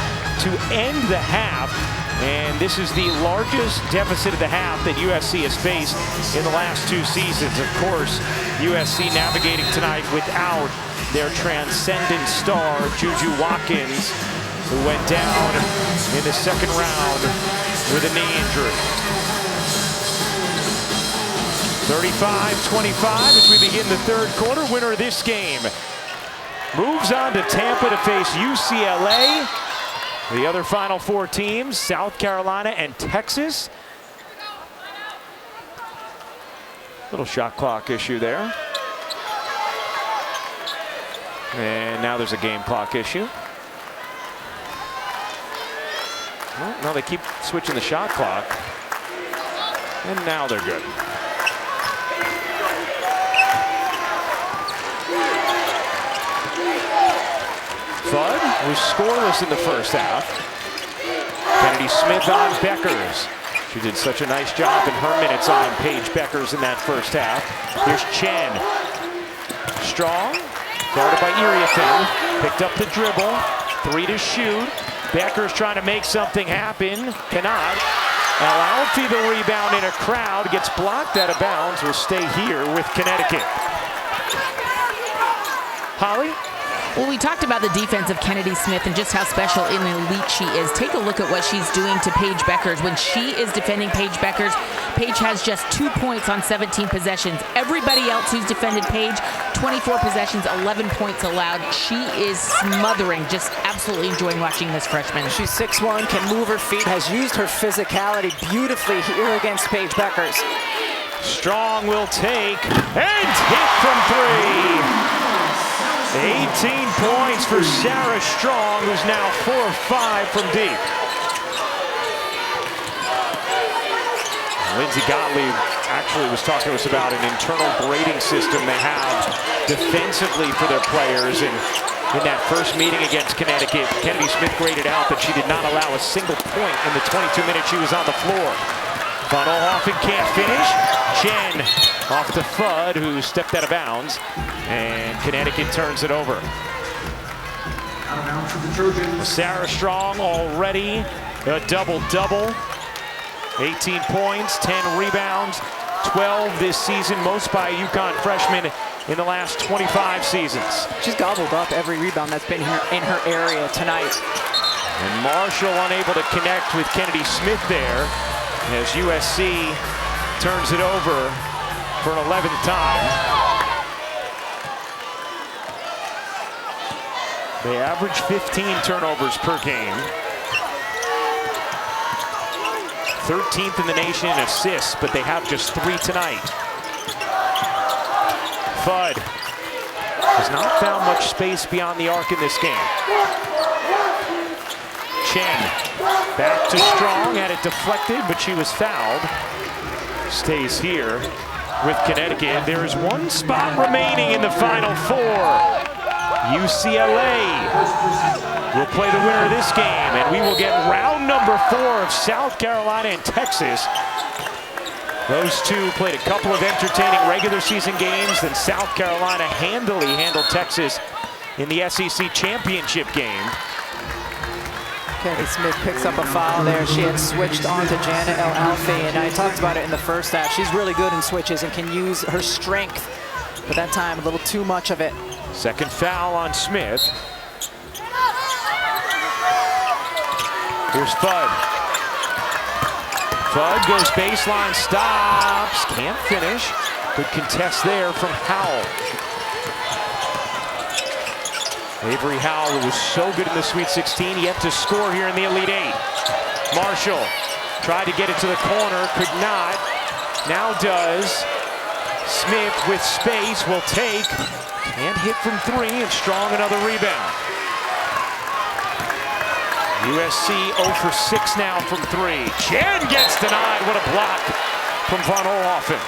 Speaker 1: to end the half. And this is the largest deficit of the half that USC has faced in the last 2 seasons. Of course, USC navigating tonight without their transcendent star, JuJu Watkins, who went down in the second round with a knee injury. 35-25 as we begin the third quarter. Winner of this game moves on to Tampa to face UCLA. The other Final Four teams, South Carolina and Texas. Little shot clock issue there. And now there's a game clock issue. Well, no, they keep switching the shot clock. And now they're good. Fudd was scoreless in the first half. Kennedy Smith on Bueckers. She did such a nice job in her minutes on Paige Bueckers in that first half. Here's Chen. Strong, guarded by Auriemma. Picked up the dribble. 3 to shoot. Bueckers trying to make something happen. Cannot. Alfie the rebound in a crowd. Gets blocked out of bounds. Will stay here with Connecticut. Holly?
Speaker 3: Well, we talked about the defense of Kennedy Smith and just how special and elite she is. Take a look at what she's doing to Paige Bueckers. When she is defending Paige Bueckers, Paige has just 2 points on 17 possessions. Everybody else who's defended Paige, 24 possessions, 11 points allowed. She is smothering, just absolutely enjoying watching this freshman.
Speaker 2: She's 6'1", can move her feet, has used her physicality beautifully here against Paige Bueckers.
Speaker 1: Strong will take and hit from 3. 18 points for Sarah Strong, who's now 4 of 5 from deep. Lindsey Gottlieb actually was talking to us about an internal grading system they have defensively for their players. And in that first meeting against Connecticut, Kennedy Smith graded out that she did not allow a single point in the 22 minutes she was on the floor. Van Oelhoffen can't finish. Chen off to Fudd, who stepped out of bounds. And Connecticut turns it over.
Speaker 4: Out of bounds for the Trojans.
Speaker 1: Sarah Strong already a double-double. 18 points, 10 rebounds, 12 this season, most by a UConn freshman in the last 25 seasons.
Speaker 2: She's gobbled up every rebound that's been here in her area tonight.
Speaker 1: And Marshall unable to connect with Kennedy Smith there as USC turns it over for an 11th time. They average 15 turnovers per game. 13th in the nation in assists, but they have just 3 tonight. Fudd has not found much space beyond the arc in this game. Chen back to Strong, had it deflected, but she was fouled. Stays here with Connecticut. There is 1 spot remaining in the Final Four. UCLA will play the winner of this game, and we will get round number 4 of South Carolina and Texas. Those two played a couple of entertaining regular season games, then South Carolina handily handled Texas in the SEC championship game.
Speaker 2: Kennedy Smith picks up a foul there. She had switched on to Janet Alfie, and I talked about it in the first half. She's really good in switches and can use her strength, but that time a little too much of it.
Speaker 1: Second foul on Smith. Here's Fudd. Fudd goes baseline, stops, can't finish. Good contest there from Howell. Avery Howell, who was so good in the Sweet 16, yet to score here in the Elite 8. Marshall tried to get it to the corner, could not. Now does. Smith with space will take and hit from 3, and Strong another rebound. USC 0 for 6 now from 3. Chen gets denied. What a block from Van Oelhoffen.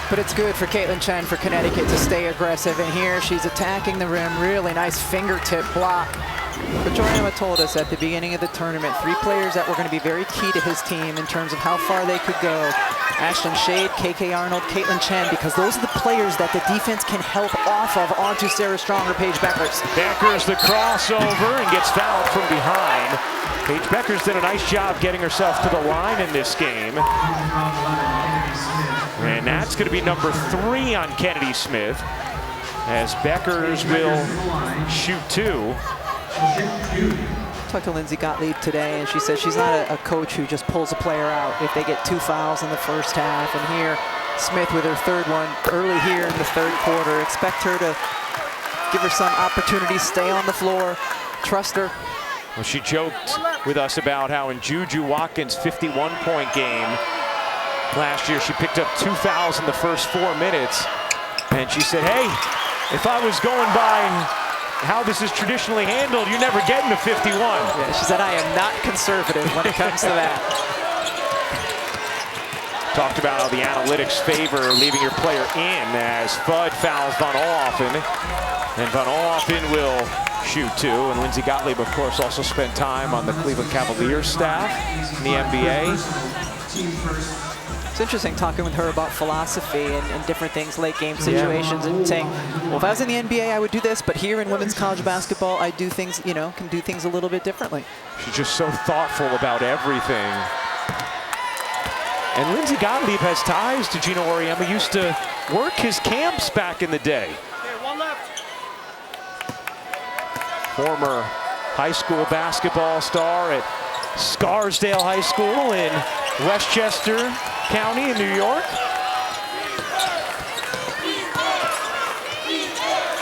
Speaker 2: But it's good for Caitlyn Chen for Connecticut to stay aggressive. And here she's attacking the rim. Really nice fingertip block. But Auriemma told us at the beginning of the tournament, 3 players that were going to be very key to his team in terms of how far they could go. Ashton Shade, KK Arnold, Caitlyn Chen, because those are the players that the defense can help off of onto Sarah Strong or Paige Bueckers.
Speaker 1: Bueckers the crossover and gets fouled from behind. Paige Bueckers did a nice job getting herself to the line in this game. And that's going to be number 3 on Kennedy Smith, as Bueckers will shoot 2.
Speaker 2: Talked to Lindsey Gottlieb today, and she said she's not a coach who just pulls a player out if they get 2 fouls in the first half. And here, Smith with her 3rd one early here in the 3rd quarter. Expect her to give her some opportunity, stay on the floor, trust her.
Speaker 1: Well, she joked with us about how in JuJu Watkins' 51-point game last year, she picked up 2 fouls in the first 4 minutes. And she said, hey, if I was going by how this is traditionally handled, you're never getting to 51.
Speaker 2: Yeah, she said, I am not conservative when it comes to that.
Speaker 1: Talked about how the analytics favor leaving your player in as Fudd fouls Van Oelhoffen. And Van Oelhoffen will shoot 2. And Lindsey Gottlieb, of course, also spent time on the Cleveland Cavaliers staff in the NBA.
Speaker 2: It's interesting talking with her about philosophy and different things, late game situations, and saying, well, if I was in the NBA, I would do this, but here in women's college basketball, I do things, you know, can do things a little bit differently.
Speaker 1: She's just so thoughtful about everything. And Lindsay Gottlieb has ties to Geno Auriemma, used to work his camps back in the day. Former high school basketball star at Scarsdale High School in Westchester County in New York.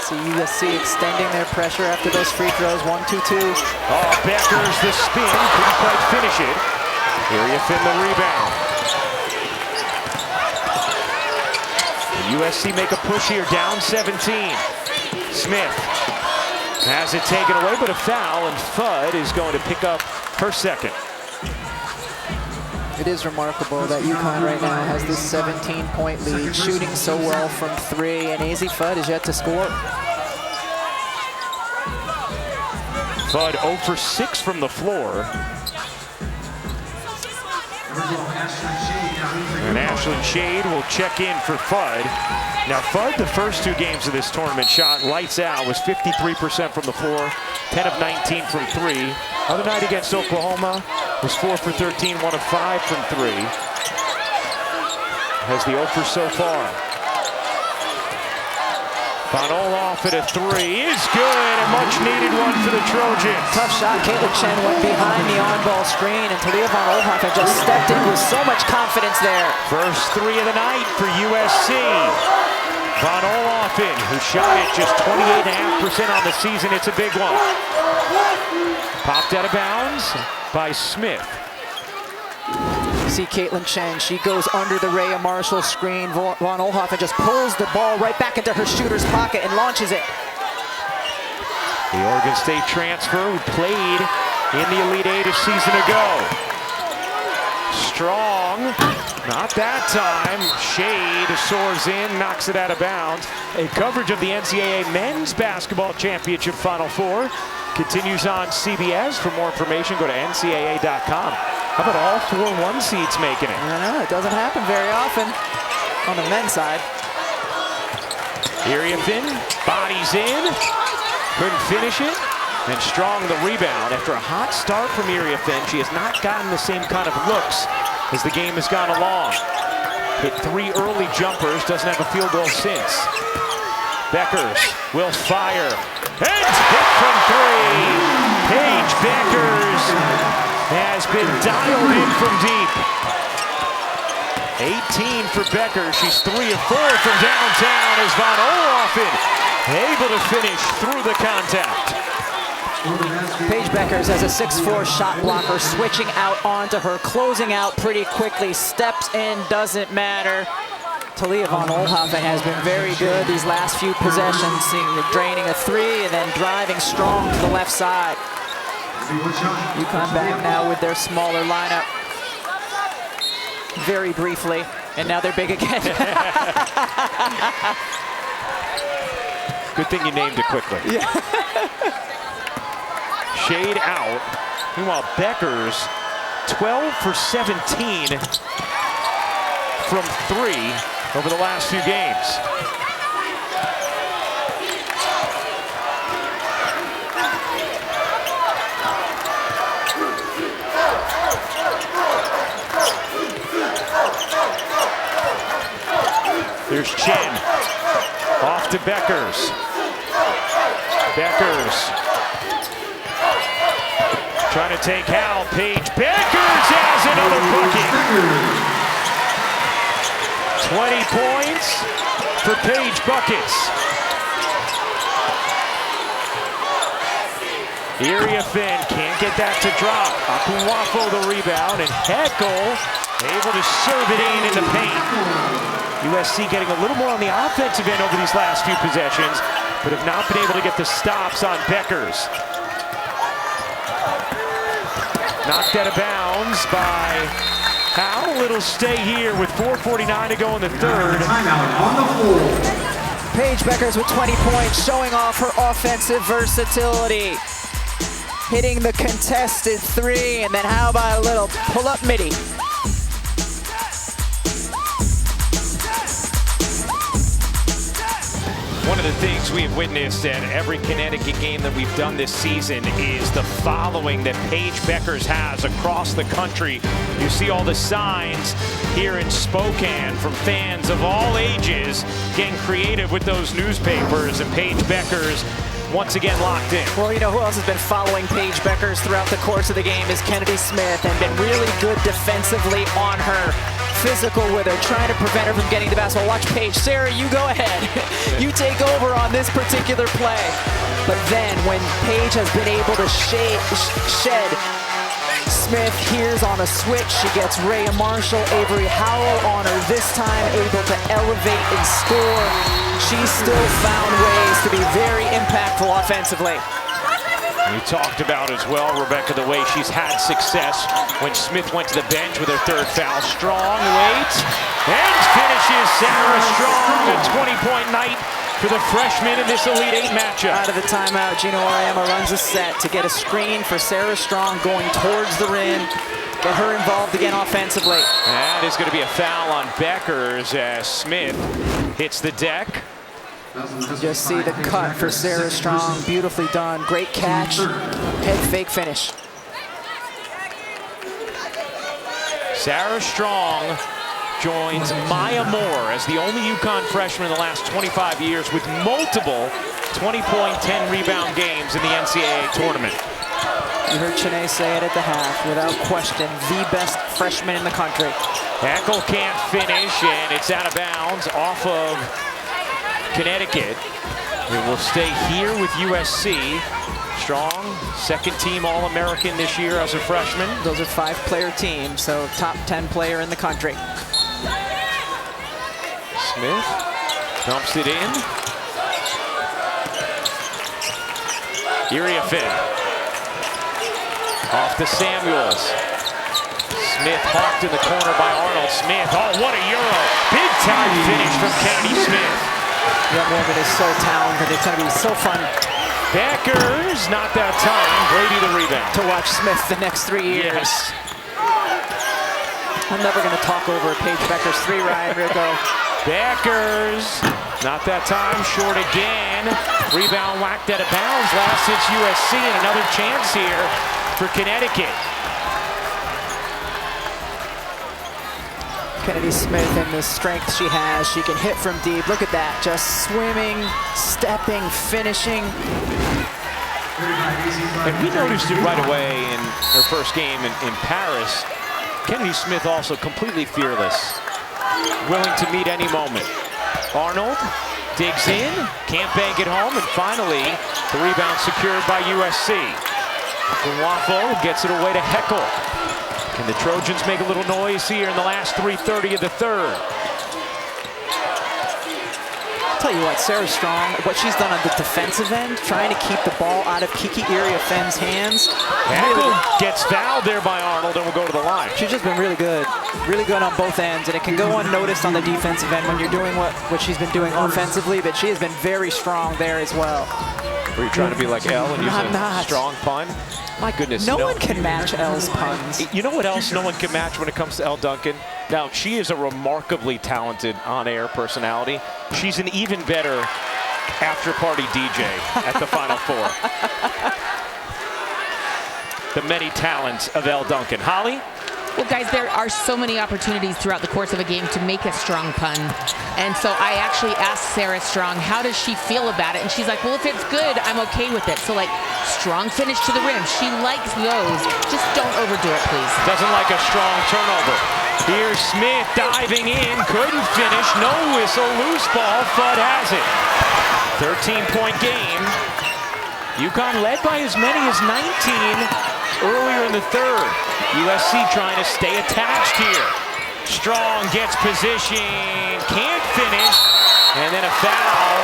Speaker 2: See USC extending their pressure after those free throws. 1-2-2.
Speaker 1: Oh, Bueckers the spin, couldn't quite finish it. Auriemma the rebound. USC make a push here, down 17. Smith has it taken away, but a foul, and Fudd is going to pick up her second.
Speaker 2: It is remarkable that UConn right now has this 17-point lead, shooting so well from three, and AZ Fudd is yet to score.
Speaker 1: Fudd 0 for 6 from the floor. And Ashlyn Shade will check in for Fudd. Now Fudd, the first 2 games of this tournament, shot lights out, was 53% from the floor, 10 of 19 from 3. Other night against Oklahoma was 4 for 13, 1 of 5 from 3. Has the 0 for so far. Von Olhoff at a 3 is good, a much needed one for the Trojans.
Speaker 2: Tough shot. Caitlyn Chen went behind the on-ball screen, and Talia Von Olhoff had just stepped in with so much confidence there.
Speaker 1: First 3 of the night for USC. Von Olhoff in, who shot it just 28.5% on the season. It's a big one. Popped out of bounds by Smith.
Speaker 2: See Caitlyn Chen, she goes under the Raya Marshall screen. Von Olhoff and just pulls the ball right back into her shooter's pocket and launches it.
Speaker 1: The Oregon State transfer who played in the Elite Eight a season ago. Strong, not that time. Shade soars in, knocks it out of bounds. A coverage of the NCAA Men's Basketball Championship Final Four continues on CBS. For more information, go to ncaa.com. How about all 4 1 seeds making it?
Speaker 2: I know, it doesn't happen very often on the men's side.
Speaker 1: Auriemma bodies in, couldn't finish it, and Strong the rebound. After a hot start from Auriemma, she has not gotten the same kind of looks as the game has gone along. Hit 3 early jumpers, doesn't have a field goal since. Bueckers will fire, and hit from 3. Paige Bueckers has been dialed in from deep. 18 for Bueckers. She's 3 of 4 from downtown as Von Olhoff able to finish through the contact.
Speaker 2: Paige Bueckers has a 6'4" shot blocker, switching out onto her, closing out pretty quickly, steps in, doesn't matter. Talia Von Olhoff has been very good these last few possessions, draining a 3 and then driving strong to the left side. UConn back now with their smaller lineup. Very briefly, and now they're big again.
Speaker 1: Good thing you named it quickly.
Speaker 2: Yeah.
Speaker 1: Shade out. Meanwhile, Bueckers 12 for 17 from 3 over the last few games. Here's Chen, off to Bueckers. Bueckers trying to take Hal. Paige Bueckers has another bucket. 20 points for Paige Buckets. Auriemma can't get that to drop. Akunwafo the rebound, and Heckel able to serve it in the paint. USC getting a little more on the offensive end over these last few possessions, but have not been able to get the stops on Bueckers. Knocked out of bounds by Howell. It'll stay here with 4:49 to go in the third.
Speaker 2: Paige Bueckers with 20 points, showing off her offensive versatility. Hitting the contested 3, and then how about a little pull-up midi?
Speaker 1: One of the things we have witnessed at every Connecticut game that we've done this season is the following that Paige Bueckers has across the country. You see all the signs here in Spokane from fans of all ages getting creative with those newspapers, and Paige Bueckers once again locked in.
Speaker 2: Well, you know who else has been following Paige Bueckers throughout the course of the game is Kennedy Smith, and been really good defensively on her. Physical with her, trying to prevent her from getting the basketball. Watch Paige. Sarah, you go ahead. You take over on this particular play. But then when Paige has been able to shed, Smith here's on a switch. She gets Raya Marshall, Avery Howell on her, this time able to elevate and score. She's still found ways to be very impactful offensively.
Speaker 1: We talked about as well, Rebecca, the way she's had success when Smith went to the bench with her third foul. Strong waits and finishes Sarah Strong. A 20-point night for the freshman in this Elite Eight matchup.
Speaker 2: Out of the timeout, Geno Auriemma runs a set to get a screen for Sarah Strong going towards the rim. Get her involved again offensively.
Speaker 1: That is going to be a foul on Bueckers as Smith hits the deck.
Speaker 2: You just see the cut for Sarah Strong. Beautifully done. Great catch. Head fake finish.
Speaker 1: Sarah Strong joins Maya Moore as the only UConn freshman in the last 25 years with multiple 20-point, 10-rebound games in the NCAA tournament.
Speaker 2: You heard Chene say it at the half, without question, the best freshman in the country.
Speaker 1: Eckel can't finish, and it's out of bounds off of Connecticut. It will stay here with USC. Strong, second-team All-American this year as a freshman.
Speaker 2: Those are 5-player teams, so top 10 player in the country.
Speaker 1: Smith dumps it in. Auriemma off to Samuels. Smith hawked in the corner by Arnold. Smith, oh, what a Euro. Big time finish from Kennedy Smith.
Speaker 2: Young woman is so talented. It's going to be so fun.
Speaker 1: Bueckers, not that time. Brady the rebound.
Speaker 2: To watch Smith the next 3 years.
Speaker 1: Yes.
Speaker 2: I'm never going to talk over Paige Bueckers 3, Ryan Rico.
Speaker 1: Bueckers, not that time. Short again. Rebound whacked out of bounds. Last hits USC, and another chance here for Connecticut.
Speaker 2: Kennedy Smith and the strength she has. She can hit from deep. Look at that. Just swimming, stepping, finishing.
Speaker 1: And we noticed it right away in her first game in Paris. Kennedy Smith also completely fearless. Willing to meet any moment. Arnold digs in, can't bank it home, and finally the rebound secured by USC. Waffle gets it away to Heckel. Can the Trojans make a little noise here in the last 3:30 of the third?
Speaker 2: I'll tell you what, Sarah Strong, what she's done on the defensive end, trying to keep the ball out of Kiki Auriemma's hands.
Speaker 1: Heckel gets fouled there by Arnold and will go to the line.
Speaker 2: She's just been really good on both ends, and it can go unnoticed on the defensive end when you're doing what she's been doing offensively, but she has been very strong there as well.
Speaker 1: Were you trying to be like Elle and use a strong pun? My goodness.
Speaker 2: No one can match Elle's puns.
Speaker 1: You know what else no one can match when it comes to Elle Duncan? Now, she is a remarkably talented on-air personality. She's an even better after-party DJ at the Final Four. The many talents of Elle Duncan. Holly?
Speaker 3: Well, guys, there are so many opportunities throughout the course of a game to make a strong pun. And so I actually asked Sarah Strong, how does she feel about it? And she's like, well, if it's good, I'm okay with it. So, like, strong finish to the rim. She likes those. Just don't overdo it, please.
Speaker 1: Doesn't like a strong turnover. Here's Smith diving in. Couldn't finish. No whistle. Loose ball. Fudd has it. 13-point game. UConn led by as many as 19 earlier in the third. USC trying to stay attached here. Strong gets position, can't finish, and then a foul.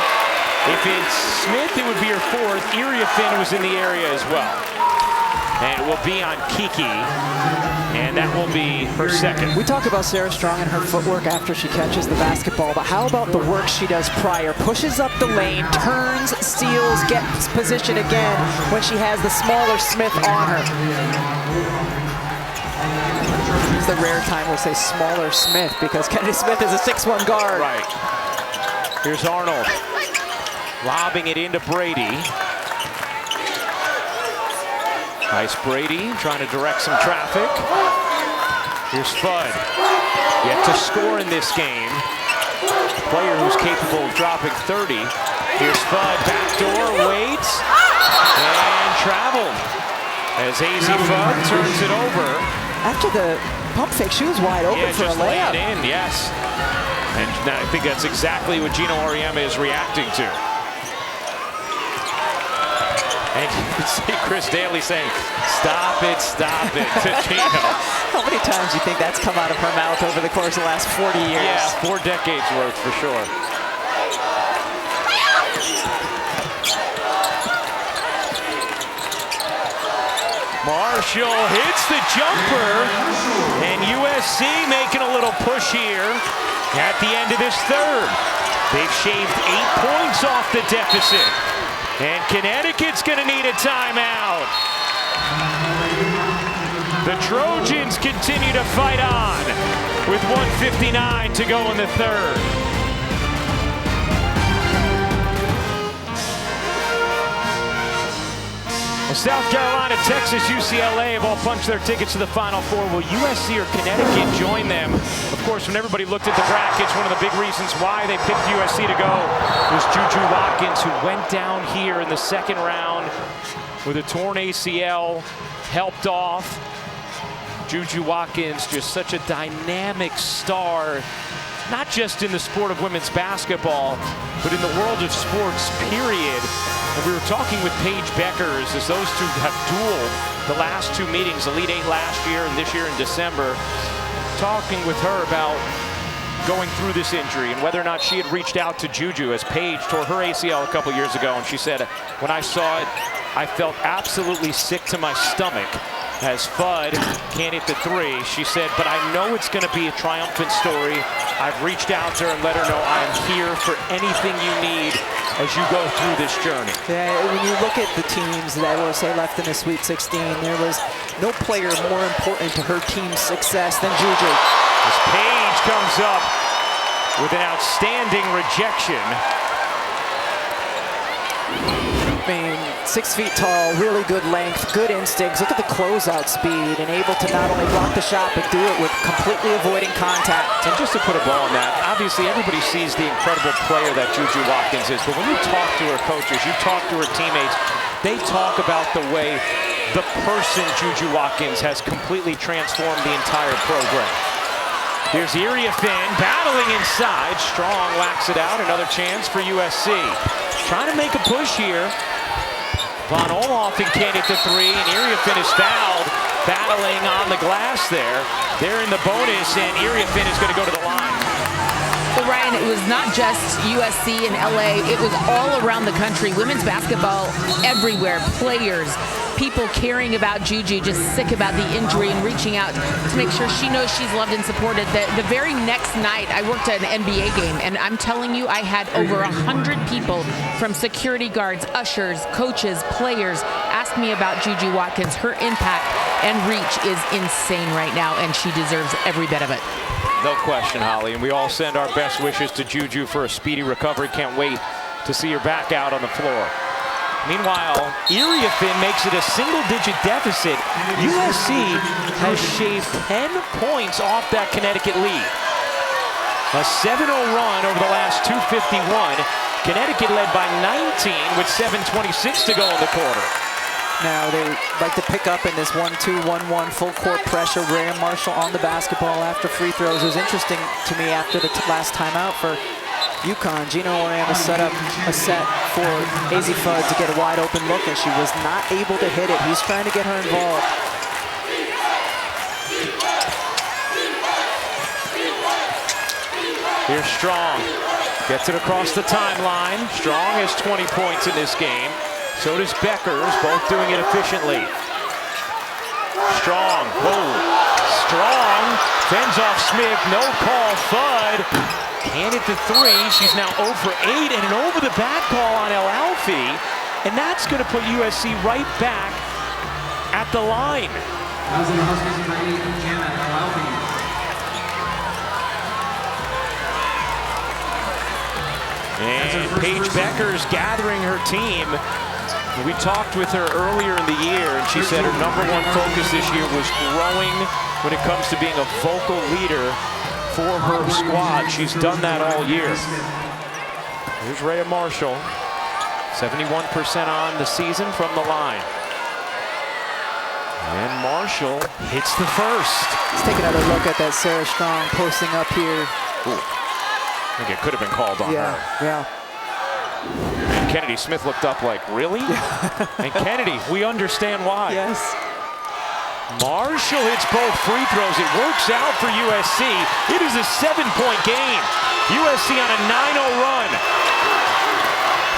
Speaker 1: If it's Smith, it would be her fourth. Auriemma was in the area as well. And it will be on Kiki, and that will be her second.
Speaker 2: We talk about Sarah Strong and her footwork after she catches the basketball, but how about the work she does prior? Pushes up the lane, turns, steals, gets position again when she has the smaller Smith on her. It's the rare time we'll say smaller Smith because Kennedy Smith is a 6'1" guard.
Speaker 1: Right. Here's Arnold. Lobbing it into Brady. Nice Brady, trying to direct some traffic. Here's Fudd. Yet to score in this game. A player who's capable of dropping 30. Here's Fudd, backdoor, waits, and traveled. As AZ Fudd turns it over.
Speaker 2: After the pump fake, she was wide open for a
Speaker 1: just
Speaker 2: layup.
Speaker 1: in, yes. And I think that's exactly what Geno Auriemma is reacting to. And you can see Chris Daly saying, stop it to Geno.
Speaker 2: How many times do you think that's come out of her mouth over the course of the last 40 years?
Speaker 1: Yeah, 4 decades worth for sure. Marshall hits the jumper, and USC making a little push here at the end of this third. They've shaved 8 points off the deficit, and Connecticut's going to need a timeout. The Trojans continue to fight on with 1:59 to go in the third. Well, South Carolina, Texas, UCLA have all punched their tickets to the Final Four. Will USC or Connecticut join them? Of course, when everybody looked at the brackets, one of the big reasons why they picked USC to go was JuJu Watkins, who went down here in the second round with a torn ACL, helped off. JuJu Watkins, just such a dynamic star, not just in the sport of women's basketball, but in the world of sports, period. And we were talking with Paige Bueckers as those two have dueled the last 2 meetings, Elite 8 last year and this year in December, talking with her about going through this injury and whether or not she had reached out to JuJu, as Paige tore her ACL a couple years ago, and she said, when I saw it, I felt absolutely sick to my stomach. As Fudd can't hit the 3, she said, but I know it's going to be a triumphant story. I've reached out to her and let her know I am here for anything you need as you go through this journey.
Speaker 2: Yeah, when you look at the teams that were, say, left in the Sweet 16, there was no player more important to her team's success than JuJu.
Speaker 1: As Paige comes up with an outstanding rejection.
Speaker 2: I mean, 6 feet tall, really good length, good instincts. Look at the closeout speed and able to not only block the shot, but do it with completely avoiding contact.
Speaker 1: And just to put a ball on that, obviously everybody sees the incredible player that JuJu Watkins is, but when you talk to her coaches, you talk to her teammates, they talk about the way the person JuJu Watkins has completely transformed the entire program. Here's Finn battling inside. Strong whacks it out. Another chance for USC. Trying to make a push here. Von Olofsson can't hit the 3, and Finn is fouled, battling on the glass there. They're in the bonus, and Finn is going to go to the line.
Speaker 3: Well, Ryan, it was not just USC and LA, it was all around the country. Women's basketball everywhere, players, people caring about JuJu, just sick about the injury and reaching out to make sure she knows she's loved and supported. The very next night, I worked at an NBA game, and I'm telling you, I had over 100 people from security guards, ushers, coaches, players ask me about JuJu Watkins. Her impact and reach is insane right now, and she deserves every bit of it.
Speaker 1: No question, Holly, and we all send our best wishes to JuJu for a speedy recovery. Can't wait to see her back out on the floor. Meanwhile, Finn makes it a single-digit deficit. USC has shaved 10 points off that Connecticut lead. A 7-0 run over the last 2:51. Connecticut led by 19 with 7:26 to go in the quarter.
Speaker 2: Now they like to pick up in this 1-2, 1-1 full court pressure. Raya Marshall on the basketball after free throws. It was interesting to me after the last timeout for UConn. Geno Auriemma set up a set for AZ Fudd to get a wide open look, and she was not able to hit it. He's trying to get her involved.
Speaker 1: Here's Strong. Gets it across the timeline. Strong has 20 points in this game. So does Bueckers, both doing it efficiently. Strong, whoa. Strong, fends off Smith, no call. Fudd can't hit the 3. She's now 0 for 8, and an over-the-back call on El Alfi. And that's going to put USC right back at the line. And Paige Bueckers gathering her team. We talked with her earlier in the year, and she said her #1 focus this year was growing when it comes to being a vocal leader for her squad. She's done that all year. Here's Raya Marshall, 71% on the season from the line. And Marshall hits the first.
Speaker 2: Let's take another look at that Sarah Strong posting up here.
Speaker 1: Ooh. I think it could have been called on her.
Speaker 2: Yeah.
Speaker 1: And Kennedy Smith looked up like, really? And Kennedy, we understand why.
Speaker 2: Yes.
Speaker 1: Marshall hits both free throws. It works out for USC. It is a 7-point game. USC on a 9-0 run.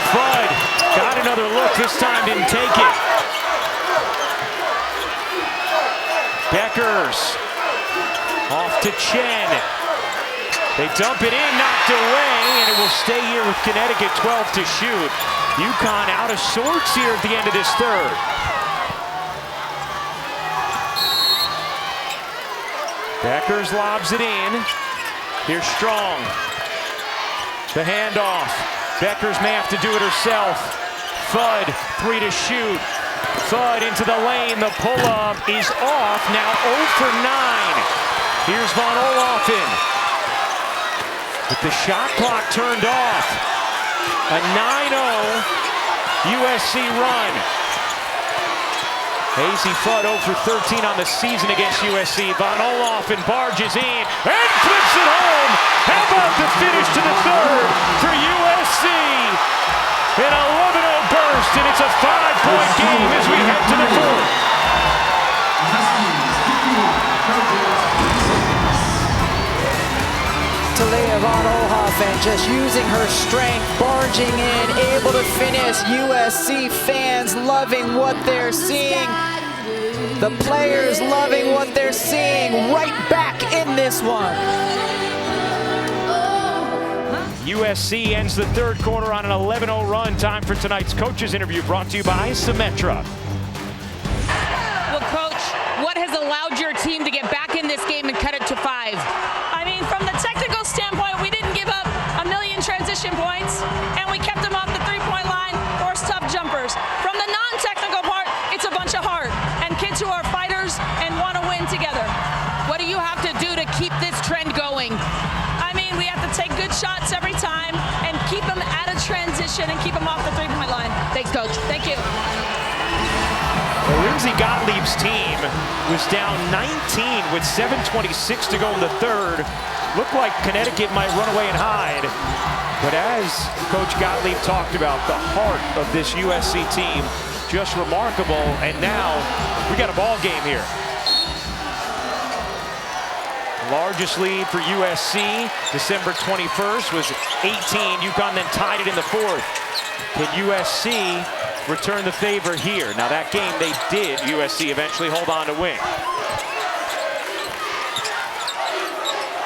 Speaker 1: Fudd got another look. This time didn't take it. Bueckers off to Chen. They dump it in, knocked away, and it will stay here with Connecticut, 12 to shoot. UConn out of sorts here at the end of this third. Bueckers lobs it in. Here's Strong. The handoff. Bueckers may have to do it herself. Fudd, 3 to shoot. Fudd into the lane. The pull-up is off. Now 0 for 9. Here's Von Olofsen. With the shot clock turned off. A 9-0 USC run. A.Z. Fudd 0 for 13 on the season against USC. Von Olofsen barges in and flips it home. How about the finish to the third for USC? An 11-0 burst, and it's a 5-point game as we head to the fourth.
Speaker 2: Talia Von Olofsen just using her strength, barging in, able to finish. USC fans loving what they're seeing. The players loving what they're seeing. Right back in this one.
Speaker 1: USC ends the third quarter on an 11-0 run. Time for tonight's coaches interview brought to you by Symetra.
Speaker 3: Well, Coach, what has allowed your team to get back in this game and cut it to 5?
Speaker 7: I mean, from the technical standpoint, we didn't give up a million transition points, and we kept them off the three-point line, forced tough jumpers. From the non-technical part, it's a bunch of heart and kids who are fighters and want to win together.
Speaker 3: What do you have to do to keep this trend going?
Speaker 7: I mean, we have to take good shots every time and keep them out of transition and keep them off the three-point line.
Speaker 3: Thanks, Coach.
Speaker 7: Thank you.
Speaker 1: Well, Lindsay Gottlieb's team was down 19 with 7:26 to go in the third. Looked like Connecticut might run away and hide. But as Coach Gottlieb talked about, the heart of this USC team, just remarkable. And now we got a ball game here. Largest lead for USC, December 21st, was 18. UConn then tied it in the fourth. Can USC return the favor here? Now that game they did, USC eventually hold on to win.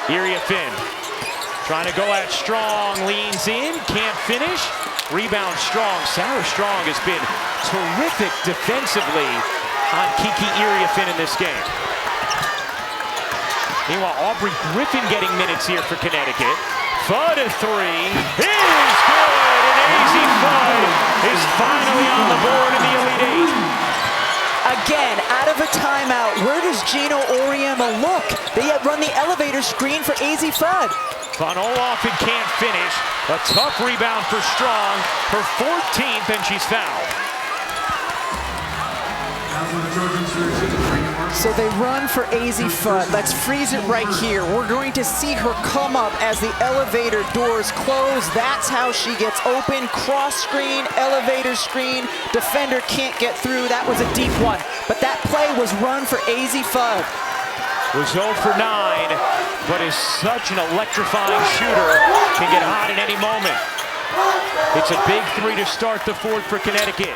Speaker 1: Auriemma trying to go at Strong, leans in, can't finish. Rebound Strong. Sarah Strong has been terrific defensively on Kiki Auriemma in this game. Meanwhile, Aubrey Griffin getting minutes here for Connecticut. Fudd a 3 is good, and A.Z. Fudd is finally on the board in the Elite Eight.
Speaker 2: Again, out of a timeout, where does Geno Auriemma look? They run the elevator screen for A.Z. Fudd.
Speaker 1: Von Olofsen can't finish. A tough rebound for Strong. Her 14th, and she's fouled.
Speaker 2: So they run for A.Z. Fudd. Let's freeze it right here. We're going to see her come up as the elevator doors close. That's how she gets open. Cross screen, elevator screen. Defender can't get through. That was a deep one. But that play was run for A.Z. Fudd.
Speaker 1: Was 0 for 9, but is such an electrifying shooter. Can get hot at any moment. It's a big 3 to start the fourth for Connecticut.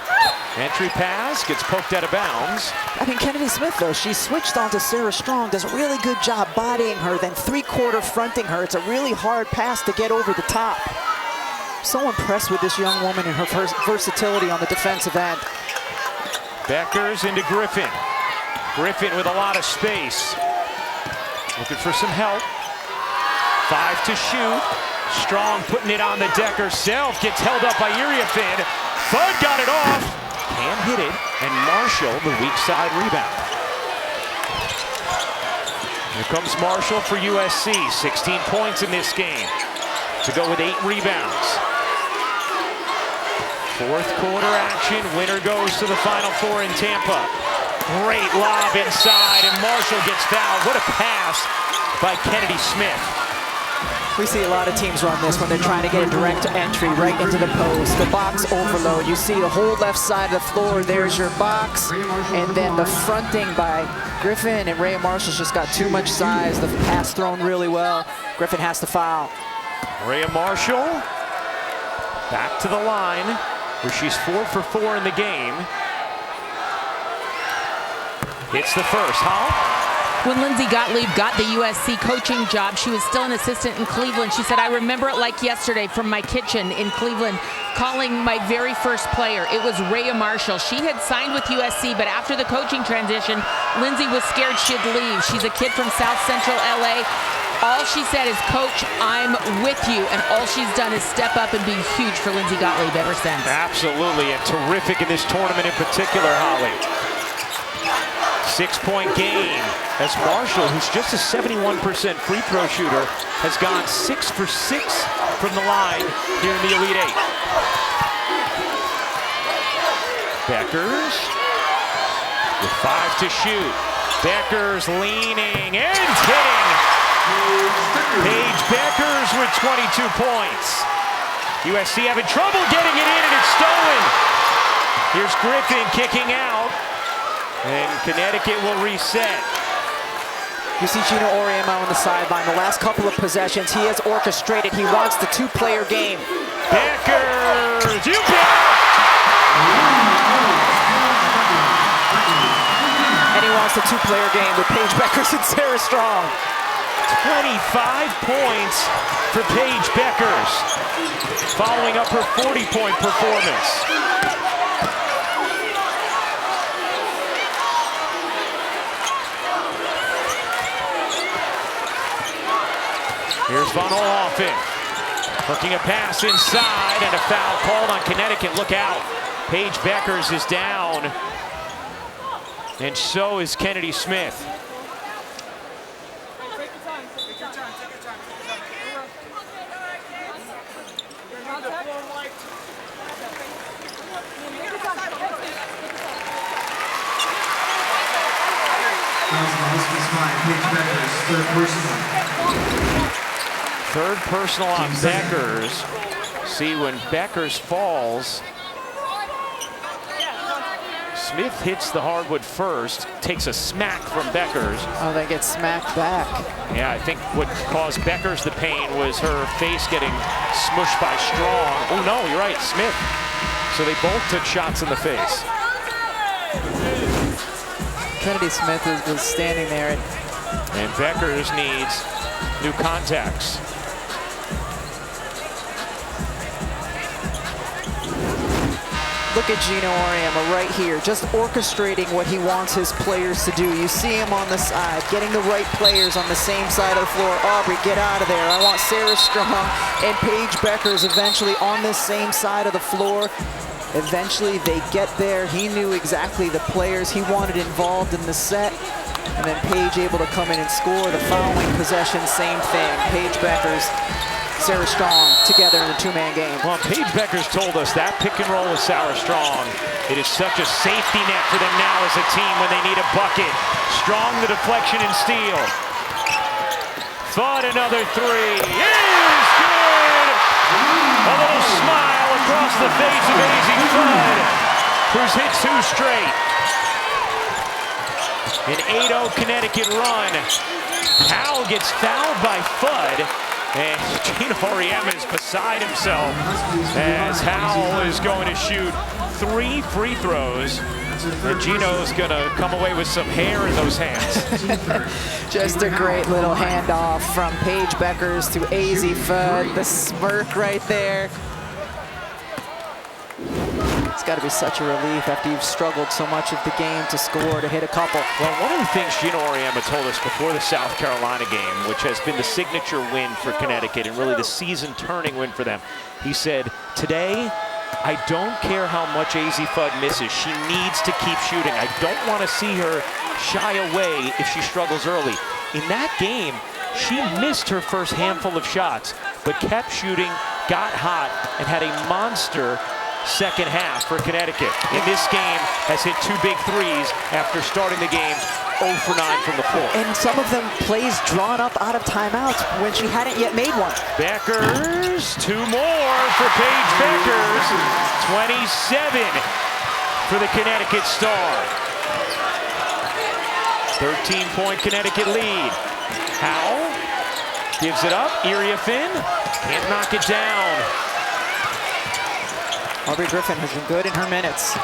Speaker 1: Entry pass gets poked out of bounds.
Speaker 2: I mean, Kennedy Smith, though, she switched onto Sarah Strong, does a really good job bodying her, then three-quarter fronting her. It's a really hard pass to get over the top. So impressed with this young woman and her versatility on the defensive end.
Speaker 1: Bueckers into Griffin. Griffin with a lot of space. Looking for some help. 5 to shoot. Strong putting it on the deck herself. Gets held up by Auriemma. Fudd got it off. Can't hit it. And Marshall, the weak side rebound. Here comes Marshall for USC. 16 points in this game. To go with 8 rebounds. Fourth quarter action. Winner goes to the Final Four in Tampa. Great lob inside, and Marshall gets fouled. What a pass by Kennedy Smith.
Speaker 2: We see a lot of teams run this when they're trying to get a direct entry right into the post. The box overload. You see the whole left side of the floor. There's your box. And then the fronting by Griffin, and Raya Marshall's just got too much size. The pass thrown really well. Griffin has to foul.
Speaker 1: Raya Marshall back to the line where she's 4 for 4 in the game. Hits the first,
Speaker 3: When Lindsay Gottlieb got the USC coaching job, she was still an assistant in Cleveland. She said, I remember it like yesterday from my kitchen in Cleveland, calling my very first player. It was Raya Marshall. She had signed with USC, but after the coaching transition, Lindsay was scared she'd leave. She's a kid from South Central LA. All she said is, Coach, I'm with you. And all she's done is step up and be huge for Lindsay Gottlieb ever since.
Speaker 1: Absolutely, and terrific in this tournament in particular, Holly. 6-point game as Marshall, who's just a 71% free throw shooter, has gone 6 for 6 from the line here in the Elite Eight. Bueckers with 5 to shoot. Bueckers leaning and hitting. Paige Bueckers with 22 points. USC having trouble getting it in, and it's stolen. Here's Griffin kicking out. And Connecticut will reset.
Speaker 2: You see Geno Auriemma on the sideline. The last couple of possessions, he has orchestrated. He wants the 2-player game.
Speaker 1: Bueckers, you bet!
Speaker 2: And he wants the 2-player game with Paige Bueckers and Sarah Strong.
Speaker 1: 25 points for Paige Bueckers, following up her 40-point performance. Here's Van Olhoffen, hooking a pass inside, and a foul called on Connecticut. Look out. Paige Bueckers is down, and so is Kennedy Smith.
Speaker 4: Huskies 5, Paige Bueckers, third personal.
Speaker 1: Third personal on Bueckers. See, when Bueckers falls, Smith hits the hardwood first, takes a smack from Bueckers.
Speaker 2: Oh, they get smacked back.
Speaker 1: Yeah, I think what caused Bueckers the pain was her face getting smushed by Strong. Oh no, you're right, Smith. So they both took shots in the face.
Speaker 2: Kennedy Smith is standing there.
Speaker 1: And Bueckers needs new contacts.
Speaker 2: Look at Geno Auriemma right here, just orchestrating what he wants his players to do. You see him on the side, getting the right players on the same side of the floor. Aubrey, get out of there. I want Sarah Strong and Paige Bueckers eventually on this same side of the floor. Eventually they get there. He knew exactly the players he wanted involved in the set. And then Paige able to come in and score. The following possession, same thing. Paige Bueckers, Sarah Strong together in a 2-man game.
Speaker 1: Well, Paige Bueckers told us that pick and roll with Sarah Strong, it is such a safety net for them now as a team when they need a bucket. Strong the deflection and steal. Fudd another 3 is good. A little smile across the face of Azzi Fudd, who's hit 2 straight. An 8-0 Connecticut run. Howell gets fouled by Fudd. And Geno Auriemma is beside himself as Howell is going to shoot 3 free throws. And Geno's going to come away with some hair in those hands.
Speaker 2: Just a great little handoff from Paige Bueckers to Azzi Fudd. The smirk right there. It's got to be such a relief after you've struggled so much of the game to score, to hit a couple.
Speaker 1: Well, one of the things Geno Auriemma told us before the South Carolina game, which has been the signature win for Connecticut and really the season-turning win for them, he said, today, I don't care how much AZ Fudd misses. She needs to keep shooting. I don't want to see her shy away if she struggles early. In that game, she missed her first handful of shots, but kept shooting, got hot, and had a monster second half for Connecticut. In this game, has hit 2 big threes after starting the game 0 for 9 from the floor.
Speaker 2: And some of them plays drawn up out of timeouts when she hadn't yet made one.
Speaker 1: Bueckers, 2 more for Paige Bueckers. 27 for the Connecticut star. 13-point Connecticut lead. Howell gives it up. Auriemma can't knock it down.
Speaker 2: Aubrey Griffin has been good in her minutes.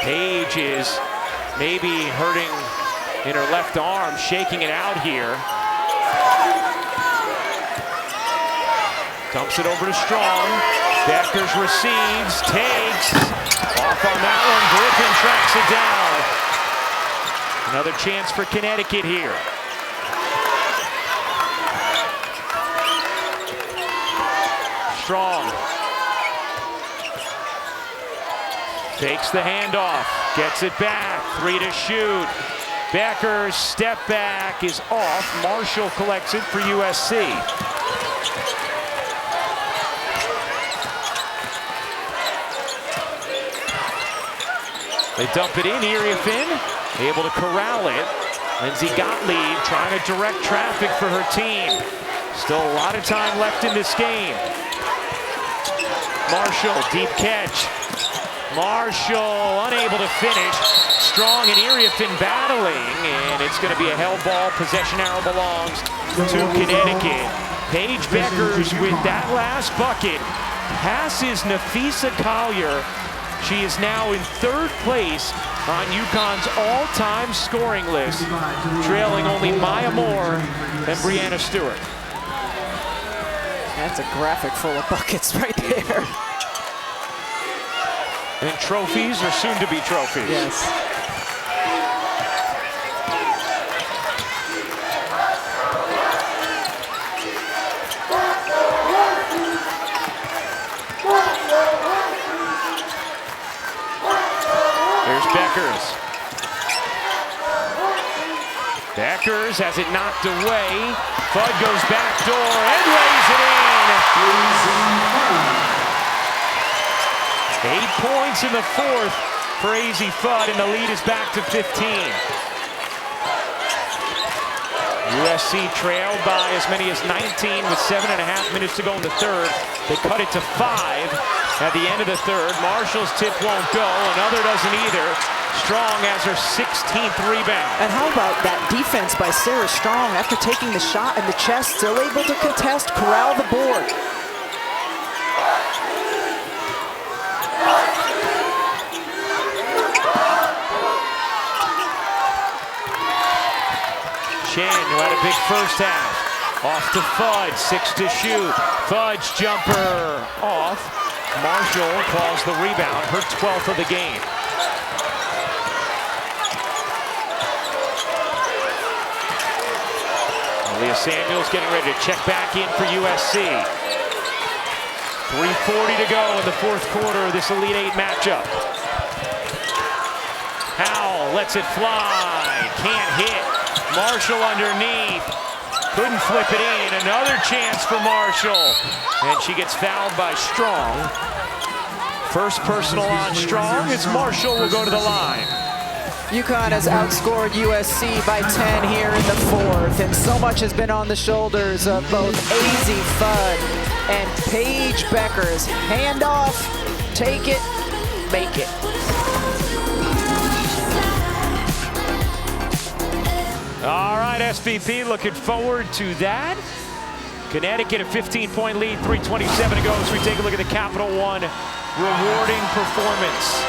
Speaker 1: Paige is maybe hurting in her left arm, shaking it out here. Dumps it over to Strong. Bueckers receives, takes. Off on that one, Griffin tracks it down. Another chance for Connecticut here. Strong. Takes the handoff, gets it back, 3 to shoot. Bueckers' step back is off. Marshall collects it for USC. They dump it in, Auriemma able to corral it. Lindsay Gottlieb trying to direct traffic for her team. Still a lot of time left in this game. Marshall, deep catch. Marshall unable to finish. Strong and Auriemma battling, and it's going to be a held ball. Possession arrow belongs to Connecticut. Paige Bueckers with that last bucket passes Napheesa Collier. She is now in 3rd place on UConn's all-time scoring list, trailing only Maya Moore and Brianna Stewart.
Speaker 2: That's a graphic full of buckets right there.
Speaker 1: And trophies are soon to be trophies.
Speaker 2: Yes.
Speaker 1: Here's Bueckers. Bueckers has it knocked away. Fudd goes back door and lays it in. 8 points in the 4th for AZ Fudd, and the lead is back to 15. USC trailed by as many as 19 with 7.5 minutes to go in the 3rd. They cut it to 5 at the end of the 3rd. Marshall's tip won't go, another doesn't either. Strong has her 16th rebound.
Speaker 2: And how about that defense by Sarah Strong after taking the shot in the chest, still able to contest, corral the board.
Speaker 1: Chen, who had a big first half. Off to Fudd, 6 to shoot. Fudd's jumper off. Marshall calls the rebound, her 12th of the game. Leah Samuels getting ready to check back in for USC. 3:40 to go in the 4th quarter of this Elite 8 matchup. Howell lets it fly, can't hit. Marshall underneath, couldn't flip it in. Another chance for Marshall, and she gets fouled by Strong. First personal on Strong as Marshall will go to the line.
Speaker 2: UConn has outscored USC by 10 here in the 4th, and so much has been on the shoulders of both AZ Fudd and Paige Bueckers. Handoff, take it, make it.
Speaker 1: All right, SVP, looking forward to that. Connecticut a 15-point lead, 3:27 to go as we take a look at the Capital One rewarding performance.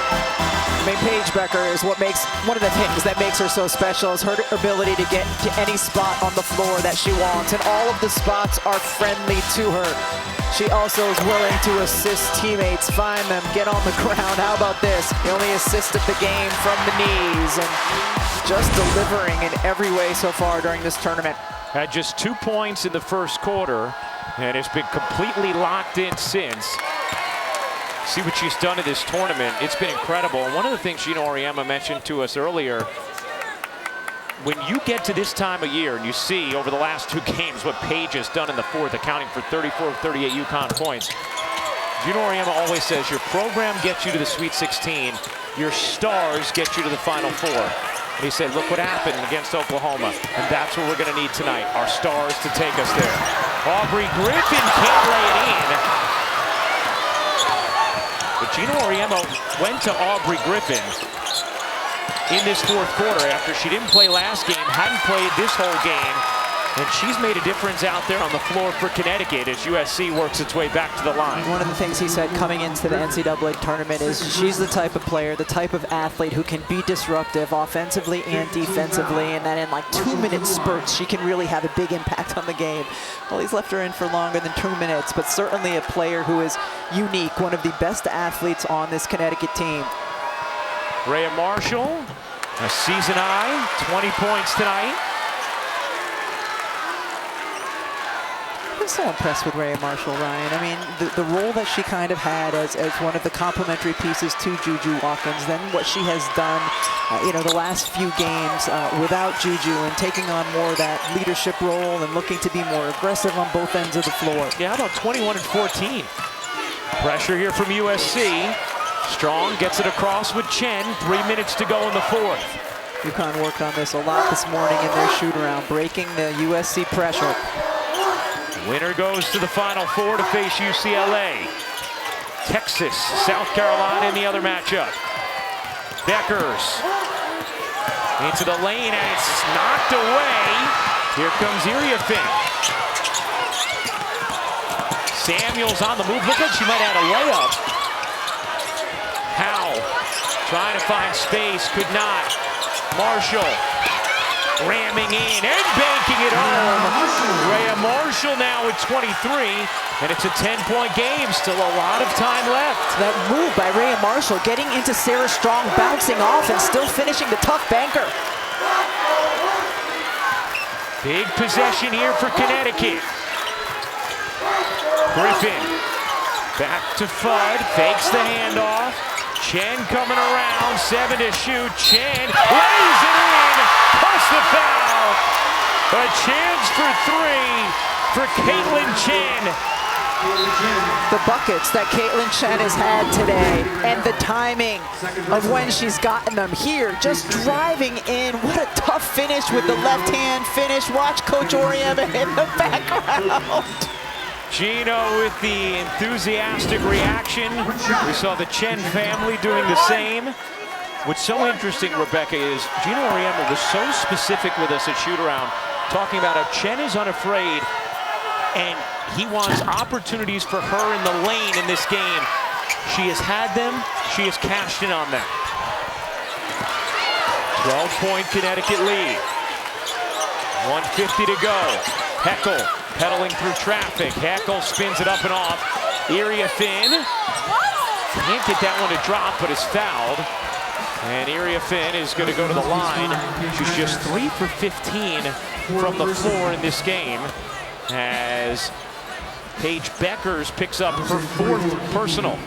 Speaker 2: I mean, Paige Bueckers is one of the things that makes her so special is her ability to get to any spot on the floor that she wants, and all of the spots are friendly to her. She also is willing to assist teammates, find them, get on the ground. How about this? The only assist of the game from the knees, and just delivering in every way so far during this tournament.
Speaker 1: Had just 2 points in the first quarter, and it's been completely locked in since. See what she's done in this tournament. It's been incredible. And one of the things Geno Auriemma mentioned to us earlier, when you get to this time of year and you see over the last 2 games what Paige has done in the fourth, accounting for 34 of 38 UConn points, Geno Auriemma always says your program gets you to the Sweet 16, your stars get you to the Final Four. And he said, look what happened against Oklahoma, and that's what we're going to need tonight, our stars to take us there. Aubrey Griffin can't lay it in. But Geno Auriemma went to Aubrey Griffin in this fourth quarter after she didn't play last game, hadn't played this whole game, and she's made a difference out there on the floor for Connecticut as USC works its way back to the line.
Speaker 2: One of the things he said coming into the NCAA tournament is she's the type of player, the type of athlete who can be disruptive offensively and defensively, and that in like 2-minute spurts she can really have a big impact on the game. Well, he's left her in for longer than 2 minutes, but certainly a player who is unique, one of the best athletes on this Connecticut team.
Speaker 1: Raya Marshall, a season high, 20 points tonight.
Speaker 2: I'm so impressed with Raya Marshall, Ryan. I mean, the role that she kind of had as one of the complementary pieces to JuJu Watkins, then what she has done, the last few games without JuJu and taking on more of that leadership role and looking to be more aggressive on both ends of the floor.
Speaker 1: Yeah, how about 21 and 14? Pressure here from USC. Strong gets it across with Chen. 3 minutes to go in the fourth.
Speaker 2: UConn worked on this a lot this morning in their shoot-around, breaking the USC pressure.
Speaker 1: Winner goes to the Final Four to face UCLA. Texas, South Carolina in the other matchup. Bueckers into the lane, and it's knocked away. Here comes Auriemma. Samuels on the move. Looked like she might have had a layup. Howe trying to find space, could not. Marshall ramming in and banking it home. Raya Marshall now with 23, and it's a 10-point game. Still a lot of time left.
Speaker 2: That move by Raya Marshall, getting into Sarah Strong, bouncing off, and still finishing the tough banker.
Speaker 1: Big possession here for Connecticut. Griffin back to Fudd, fakes the handoff. Chen coming around, 7 to shoot. Chen lays it in, plus the foul. A chance for 3 for Caitlyn Chen.
Speaker 2: The buckets that Caitlyn Chen has had today, and the timing of when she's gotten them here, just driving in. What a tough finish with the left-hand finish. Watch Coach Auriemma in the background.
Speaker 1: Geno with the enthusiastic reaction. We saw the Chen family doing the same. What's so interesting, Rebecca, is Geno Auriemma was so specific with us at shoot-around, talking about how Chen is unafraid and he wants opportunities for her in the lane in this game. She has had them, she has cashed in on them. 12-point Connecticut lead. 1:50 to go. Heckel pedaling through traffic. Heckel spins it up and off. Auriemma can't get that one to drop, but is fouled. And Auriemma is going to go to the line. She's just 3 for 15 from the floor in this game, as Paige Bueckers picks up her 4th personal.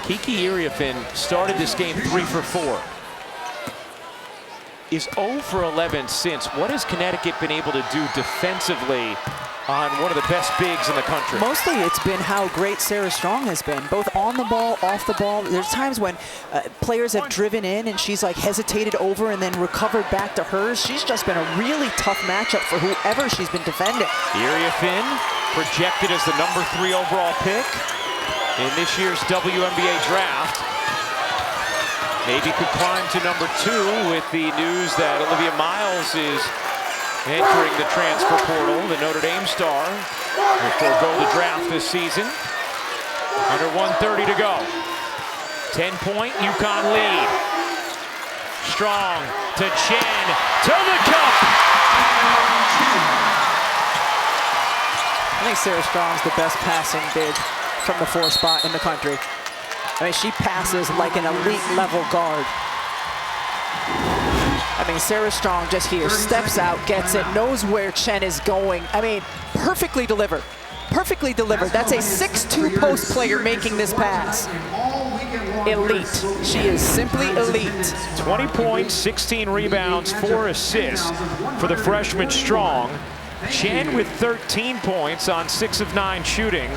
Speaker 1: Kiki Auriemma started this game 3 for 4. Is 0 for 11 since. What has Connecticut been able to do defensively on one of the best bigs in the country?
Speaker 2: Mostly it's been how great Sarah Strong has been, both on the ball, off the ball. There's times when players have driven in and she's like hesitated over and then recovered back to hers. She's just been a really tough matchup for whoever she's been defending.
Speaker 1: Auriemma projected as the number 3 overall pick in this year's WNBA draft. Maybe could climb to number 2 with the news that Olivia Miles is entering the transfer portal. The Notre Dame star will forego the draft this season. Under 1:30 to go. 10-point UConn lead. Strong to Chen, to the cup.
Speaker 2: I think Sarah Strong's the best passing big from the 4 spot in the country. I mean, she passes like an elite level guard. I mean, Sarah Strong just here, steps out, gets it, knows where Chen is going. I mean, perfectly delivered. Perfectly delivered. That's a 6'2" post player making this pass. Elite. She is simply elite.
Speaker 1: 20 points, 16 rebounds, 4 assists for the freshman Strong. Chen with 13 points on 6 of 9 shooting.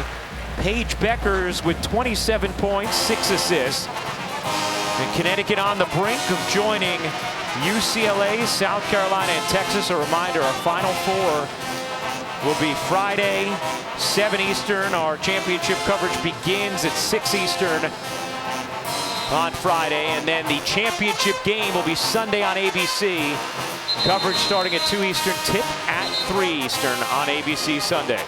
Speaker 1: Paige Bueckers with 27 points, 6 assists. And Connecticut on the brink of joining UCLA, South Carolina, and Texas. A reminder, our Final Four will be Friday, 7 Eastern. Our championship coverage begins at 6 Eastern on Friday. And then the championship game will be Sunday on ABC. Coverage starting at 2 Eastern, tip at 3 Eastern on ABC Sunday.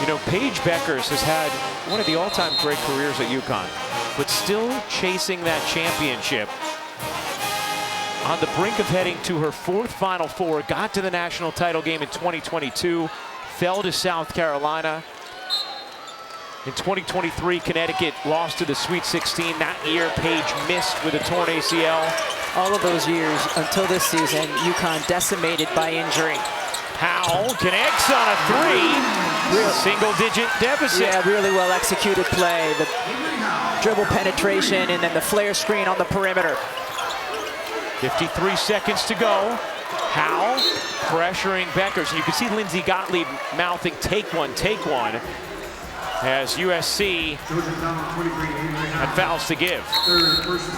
Speaker 1: You know, Paige Bueckers has had one of the all-time great careers at UConn, but still chasing that championship. On the brink of heading to her 4th Final Four, got to the national title game in 2022, fell to South Carolina. In 2023, Connecticut lost to the Sweet 16. That year, Paige missed with a torn ACL.
Speaker 2: All of those years until this season, UConn decimated by injury.
Speaker 1: Howell connects on a 3. Single-digit deficit.
Speaker 2: Yeah, really well executed play. The dribble penetration and then the flare screen on the perimeter.
Speaker 1: 53 seconds to go. Howell pressuring Bueckers. You can see Lindsey Gottlieb mouthing, take one, as USC had fouls to give.
Speaker 4: Third person.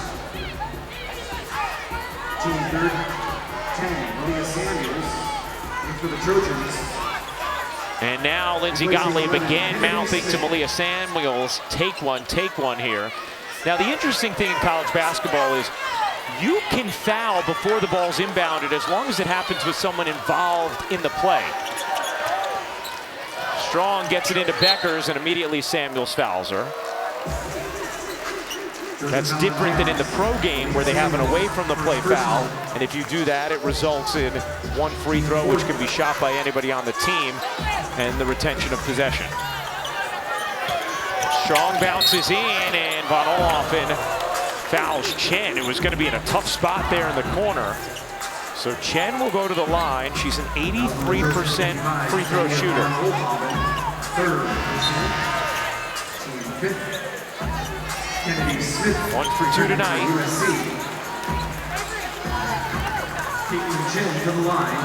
Speaker 4: Team third, 10, Malia Samuels. And for the Trojans.
Speaker 1: And now Lindsey Gottlieb again mouthing to Malia Samuels. Take one here. Now the interesting thing in college basketball is you can foul before the ball's inbounded as long as it happens with someone involved in the play. Strong gets it into Bueckers and immediately Samuels fouls her. That's different than in the pro game where they have an away from the play foul. And if you do that, it results in 1 free throw, which can be shot by anybody on the team, and the retention of possession. Strong bounces in, and Von Olhoffen fouls Chen, who was going to be in a tough spot there in the corner. So Chen will go to the line. She's an 83% free throw shooter. 1 for 2 tonight.
Speaker 4: Caitlyn Chen to the line.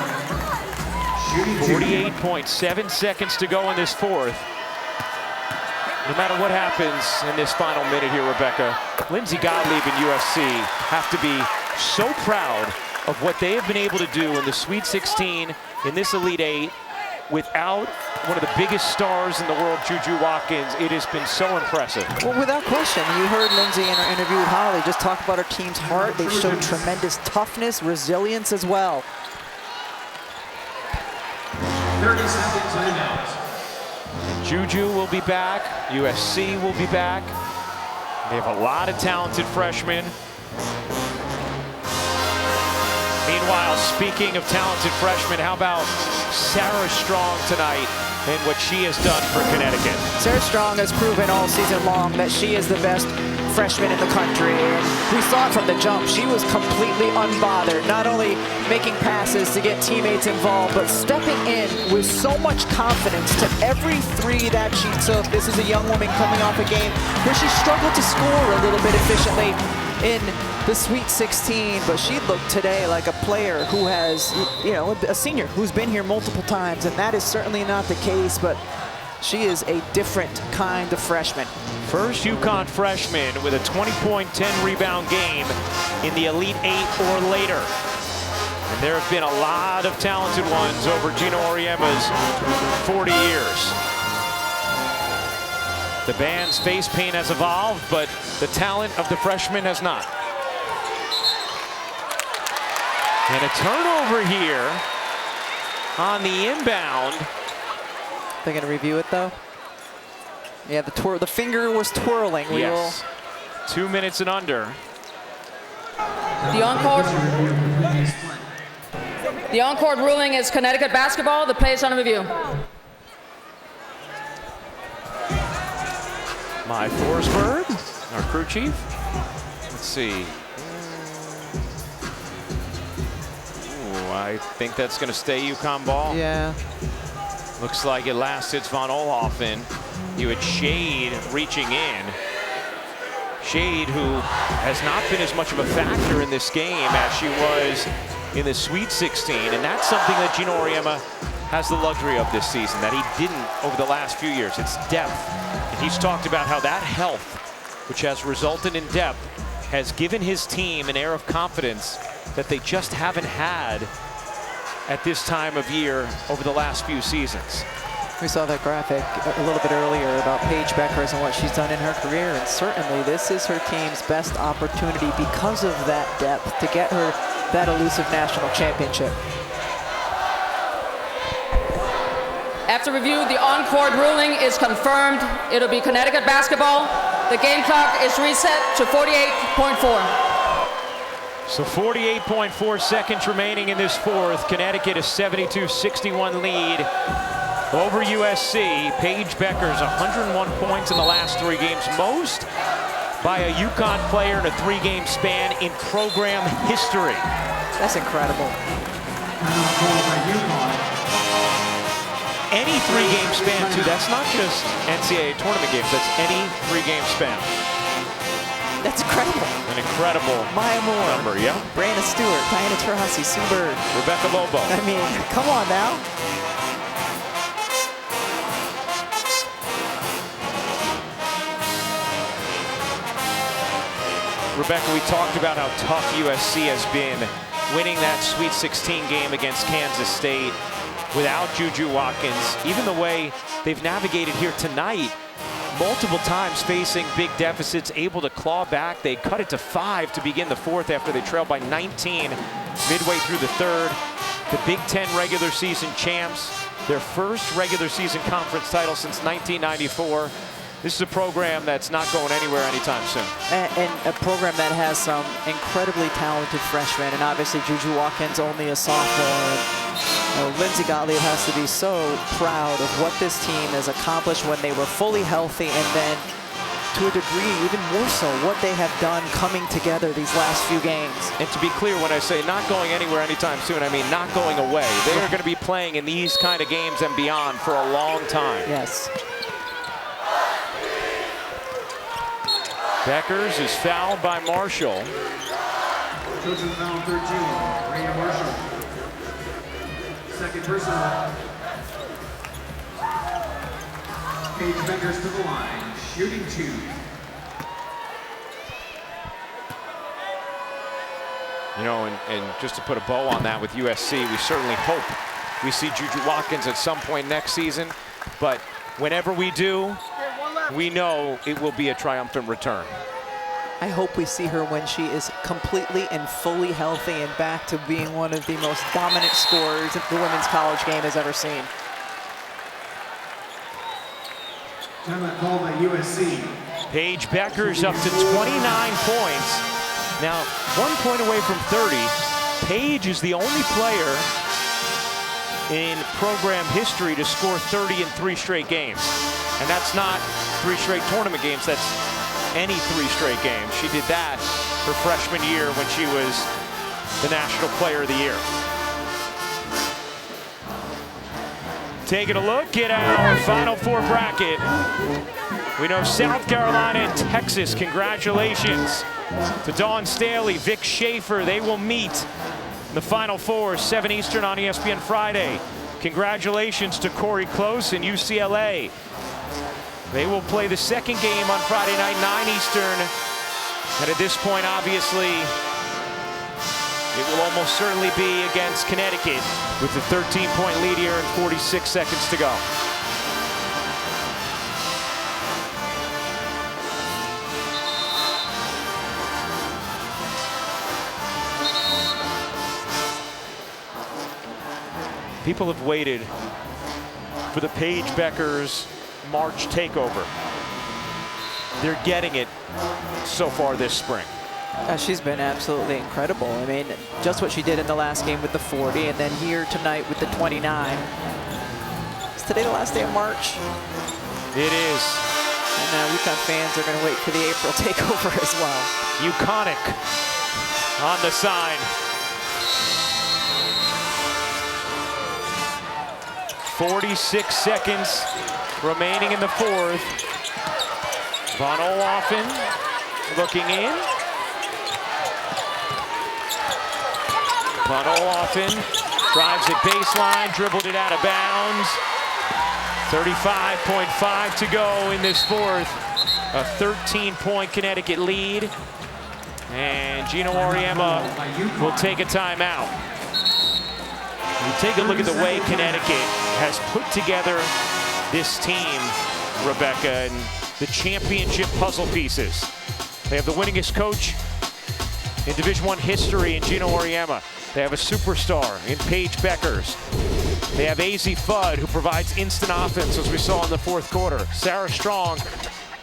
Speaker 1: 48.7 seconds to go in this 4th. No matter what happens in this final minute here, Rebecca, Lindsey Gottlieb and USC have to be so proud of what they have been able to do in the Sweet 16, in this Elite 8, without one of the biggest stars in the world, JuJu Watkins. It has been so impressive.
Speaker 2: Well, without question, you heard Lindsey in her interview with Holly just talk about her team's heart. They've shown tremendous toughness, resilience as well.
Speaker 4: 30 seconds timeout.
Speaker 1: JuJu will be back. USC will be back. They have a lot of talented freshmen. Meanwhile, speaking of talented freshmen, how about Sarah Strong tonight and what she has done for Connecticut?
Speaker 2: Sarah Strong has proven all season long that she is the best freshman in the country. And we saw it from the jump. She was completely unbothered, not only making passes to get teammates involved, but stepping in with so much confidence to every 3 that she took. This is a young woman coming off a game where she struggled to score a little bit efficiently in the Sweet 16, but she looked today like a player who has, you know, a senior who's been here multiple times, and that is certainly not the case, but she is a different kind of freshman.
Speaker 1: First UConn freshman with a 20-point, 10-rebound game in the Elite 8 or later. And there have been a lot of talented ones over Geno Auriemma's 40 years. The band's face paint has evolved, but the talent of the freshman has not. And a turnover here on the inbound.
Speaker 2: They're going to review it, though? Yeah, the finger was twirling.
Speaker 1: Yes. 2 minutes and under.
Speaker 8: The on-court ruling is Connecticut basketball. The play is on review.
Speaker 1: My Forsberg, our crew chief. Let's see. Ooh, I think that's going to stay UConn ball.
Speaker 2: Yeah.
Speaker 1: Looks like it lasted Von Oelhoffen. You had Shade reaching in. Shade, who has not been as much of a factor in this game as she was in the Sweet 16. And that's something that Geno Auriemma has the luxury of this season that he didn't over the last few years. It's depth. And he's talked about how that health, which has resulted in depth, has given his team an air of confidence that they just haven't had at this time of year over the last few seasons.
Speaker 2: We saw that graphic a little bit earlier about Paige Bueckers and what she's done in her career, and certainly this is her team's best opportunity because of that depth to get her that elusive national championship.
Speaker 8: After review, the on-court ruling is confirmed. It'll be Connecticut basketball. The game clock is reset to 48.4.
Speaker 1: So 48.4 seconds remaining in this fourth. Connecticut a 72-61 lead over USC. Paige Bueckers 101 points in the last 3 games, most by a UConn player in a 3-game span in program history.
Speaker 2: That's incredible.
Speaker 1: Any 3-game span too. That's not just NCAA tournament games. That's any 3-game span.
Speaker 2: That's incredible.
Speaker 1: An incredible
Speaker 2: Maya Moore,
Speaker 1: number, yeah.
Speaker 2: Brandon Stewart, Diana Taurasi, Sue Bird.
Speaker 1: Rebecca Lobo.
Speaker 2: I mean, come on now.
Speaker 1: Rebecca, we talked about how tough USC has been winning that Sweet 16 game against Kansas State without JuJu Watkins. Even the way they've navigated here tonight, multiple times facing big deficits, able to claw back. They cut it to 5 to begin the fourth after they trailed by 19 midway through the third. The Big Ten regular season champs, their first regular season conference title since 1994. This is a program that's not going anywhere anytime soon.
Speaker 2: And a program that has some incredibly talented freshmen, and obviously JuJu Watkins only a sophomore. Lindsay Gottlieb has to be so proud of what this team has accomplished when they were fully healthy, and then to a degree even more so what they have done coming together these last few games.
Speaker 1: And to be clear, when I say not going anywhere anytime soon, I mean not going away. They are going to be playing in these kind of games and beyond for a long time.
Speaker 2: Yes.
Speaker 1: Bueckers is fouled by Marshall.
Speaker 4: Trojans foul 13, Raya Marshall. Second personal. Paige Bueckers to the line, shooting 2.
Speaker 1: You know, and just to put a bow on that with USC, we certainly hope we see JuJu Watkins at some point next season. But whenever we do, we know it will be a triumphant return.
Speaker 2: I hope we see her when she is completely and fully healthy and back to being one of the most dominant scorers the women's college game has ever seen.
Speaker 4: Timeout called by USC.
Speaker 1: Paige Bueckers up to 29 points. Now, 1 point away from 30. Paige is the only player in program history to score 30 in 3 straight games. And that's not 3 straight tournament games, that's any 3 straight games. She did that her freshman year when she was the National Player of the Year. Taking a look at our Final Four bracket. We know South Carolina and Texas. Congratulations to Dawn Staley, Vic Schaefer. They will meet in the Final Four, 7 Eastern on ESPN Friday. Congratulations to Corey Close and UCLA. They will play the second game on Friday night, 9 Eastern. And at this point, obviously, it will almost certainly be against Connecticut with the 13-point lead here and 46 seconds to go. People have waited for the Paige Bueckers March takeover. they're getting it so far this spring.
Speaker 2: She's been absolutely incredible. I mean, just what she did in the last game with the 40, and then here tonight with the 29. Is today the last day of March?
Speaker 1: It is.
Speaker 2: And now UConn fans are going to wait for the April takeover as well.
Speaker 1: UConnic on the sign. 46 seconds remaining in the fourth. Von Olaffen looking in. Von Olaffen drives it baseline, dribbled it out of bounds. 35.5 to go in this fourth. A 13-point Connecticut lead. And Geno Auriemma will take a timeout. You take a look at the way Connecticut has put together this team, Rebecca, and the championship puzzle pieces. They have the winningest coach in Division I history in Geno Auriemma. They have a superstar in Paige Bueckers. They have AZ Fudd, who provides instant offense, as we saw in the fourth quarter. Sarah Strong,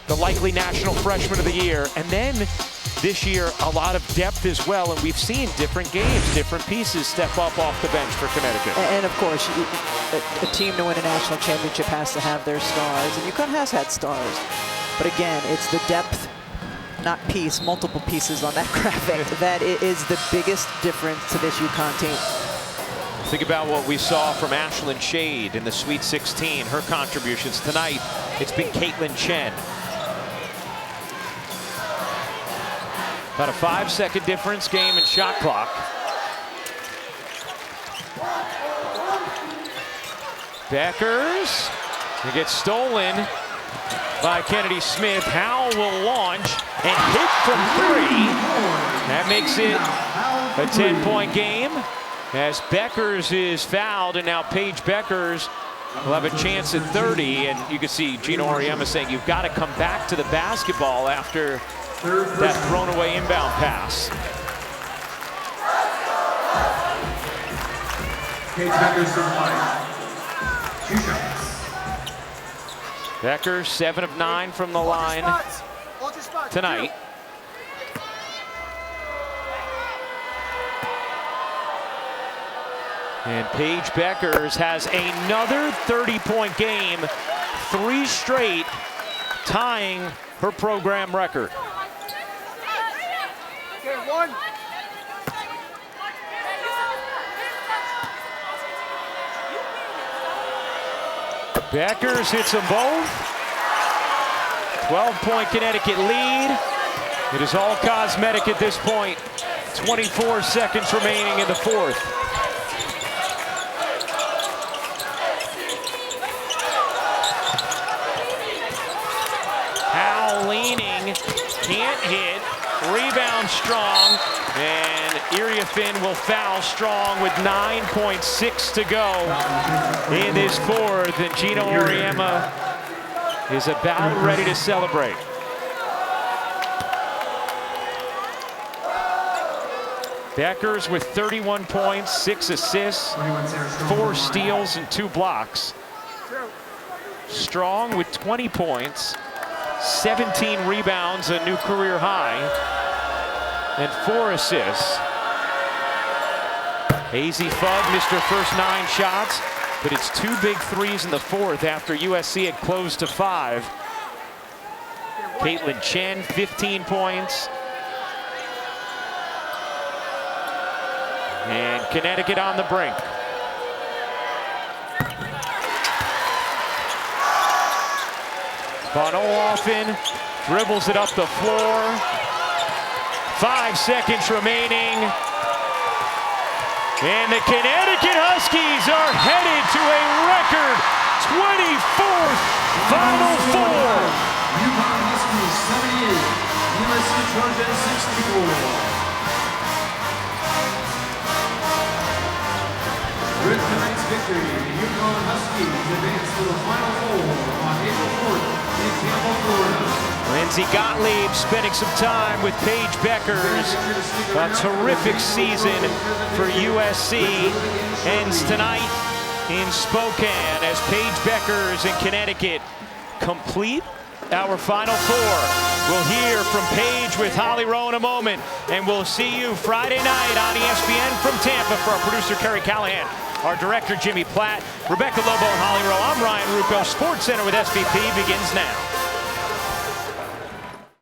Speaker 1: the likely national freshman of the year. And then this year, a lot of depth as well. And we've seen different games, different pieces step up off the bench for Connecticut.
Speaker 2: And of course, a team to win a national championship has to have their stars. And UConn has had stars. But again, it's the depth, not piece, multiple pieces on that graphic. That is the biggest difference to this UConn team.
Speaker 1: Think about what we saw from Ashlyn Shade in the Sweet 16. Her contributions tonight, it's been Caitlyn Chen. About a 5-second difference, game and shot clock. Bueckers, it gets stolen by Kennedy Smith. Howell will launch and hit from 3. That makes it a 10-point game as Bueckers is fouled, and now Paige Bueckers will have a chance at 30. And you can see Geno Auriemma saying you've got to come back to the basketball after that thrown away inbound pass.
Speaker 4: Paige Bueckers from 5. 2 shots.
Speaker 1: Bueckers 7 of 9 from the line tonight. And Paige Bueckers has another 30-point game, 3 straight, tying her program record. Bueckers hits them both. 12-point Connecticut lead. It is all cosmetic at this point. 24 seconds remaining in the fourth. Howell leaning, can't hit. Rebound Strong, and Auriemma will foul Strong with 9.6 to go in this fourth, and Geno Auriemma is about ready to celebrate. Bueckers with 31 points, 6 assists, 4 steals, and 2 blocks. Strong with 20 points, 17 rebounds, a new career high, and 4 assists. AZ Fudd missed her first 9 shots, but it's 2 big threes in the fourth after USC had closed to 5. Caitlyn Chen, 15 points. And Connecticut on the brink. Von Olaffen dribbles it up the floor. 5 seconds remaining. And the Connecticut Huskies are headed to a record 24th Final Four.
Speaker 4: UConn Huskies 78, USC Trojans 64. With tonight's victory, the UConn Huskies advance to the Final Four on April 4th in Tampa, Florida.
Speaker 1: Lindsey Gottlieb spending some time with Paige Bueckers. A terrific season for USC ends tonight in Spokane as Paige Bueckers and Connecticut complete our Final Four. We'll hear from Paige with Holly Rowe in a moment, and we'll see you Friday night on ESPN from Tampa. For our producer, Kerry Callahan, our director, Jimmy Platt, Rebecca Lobo, and Holly Rowe, I'm Ryan Rucco. SportsCenter with SVP begins now.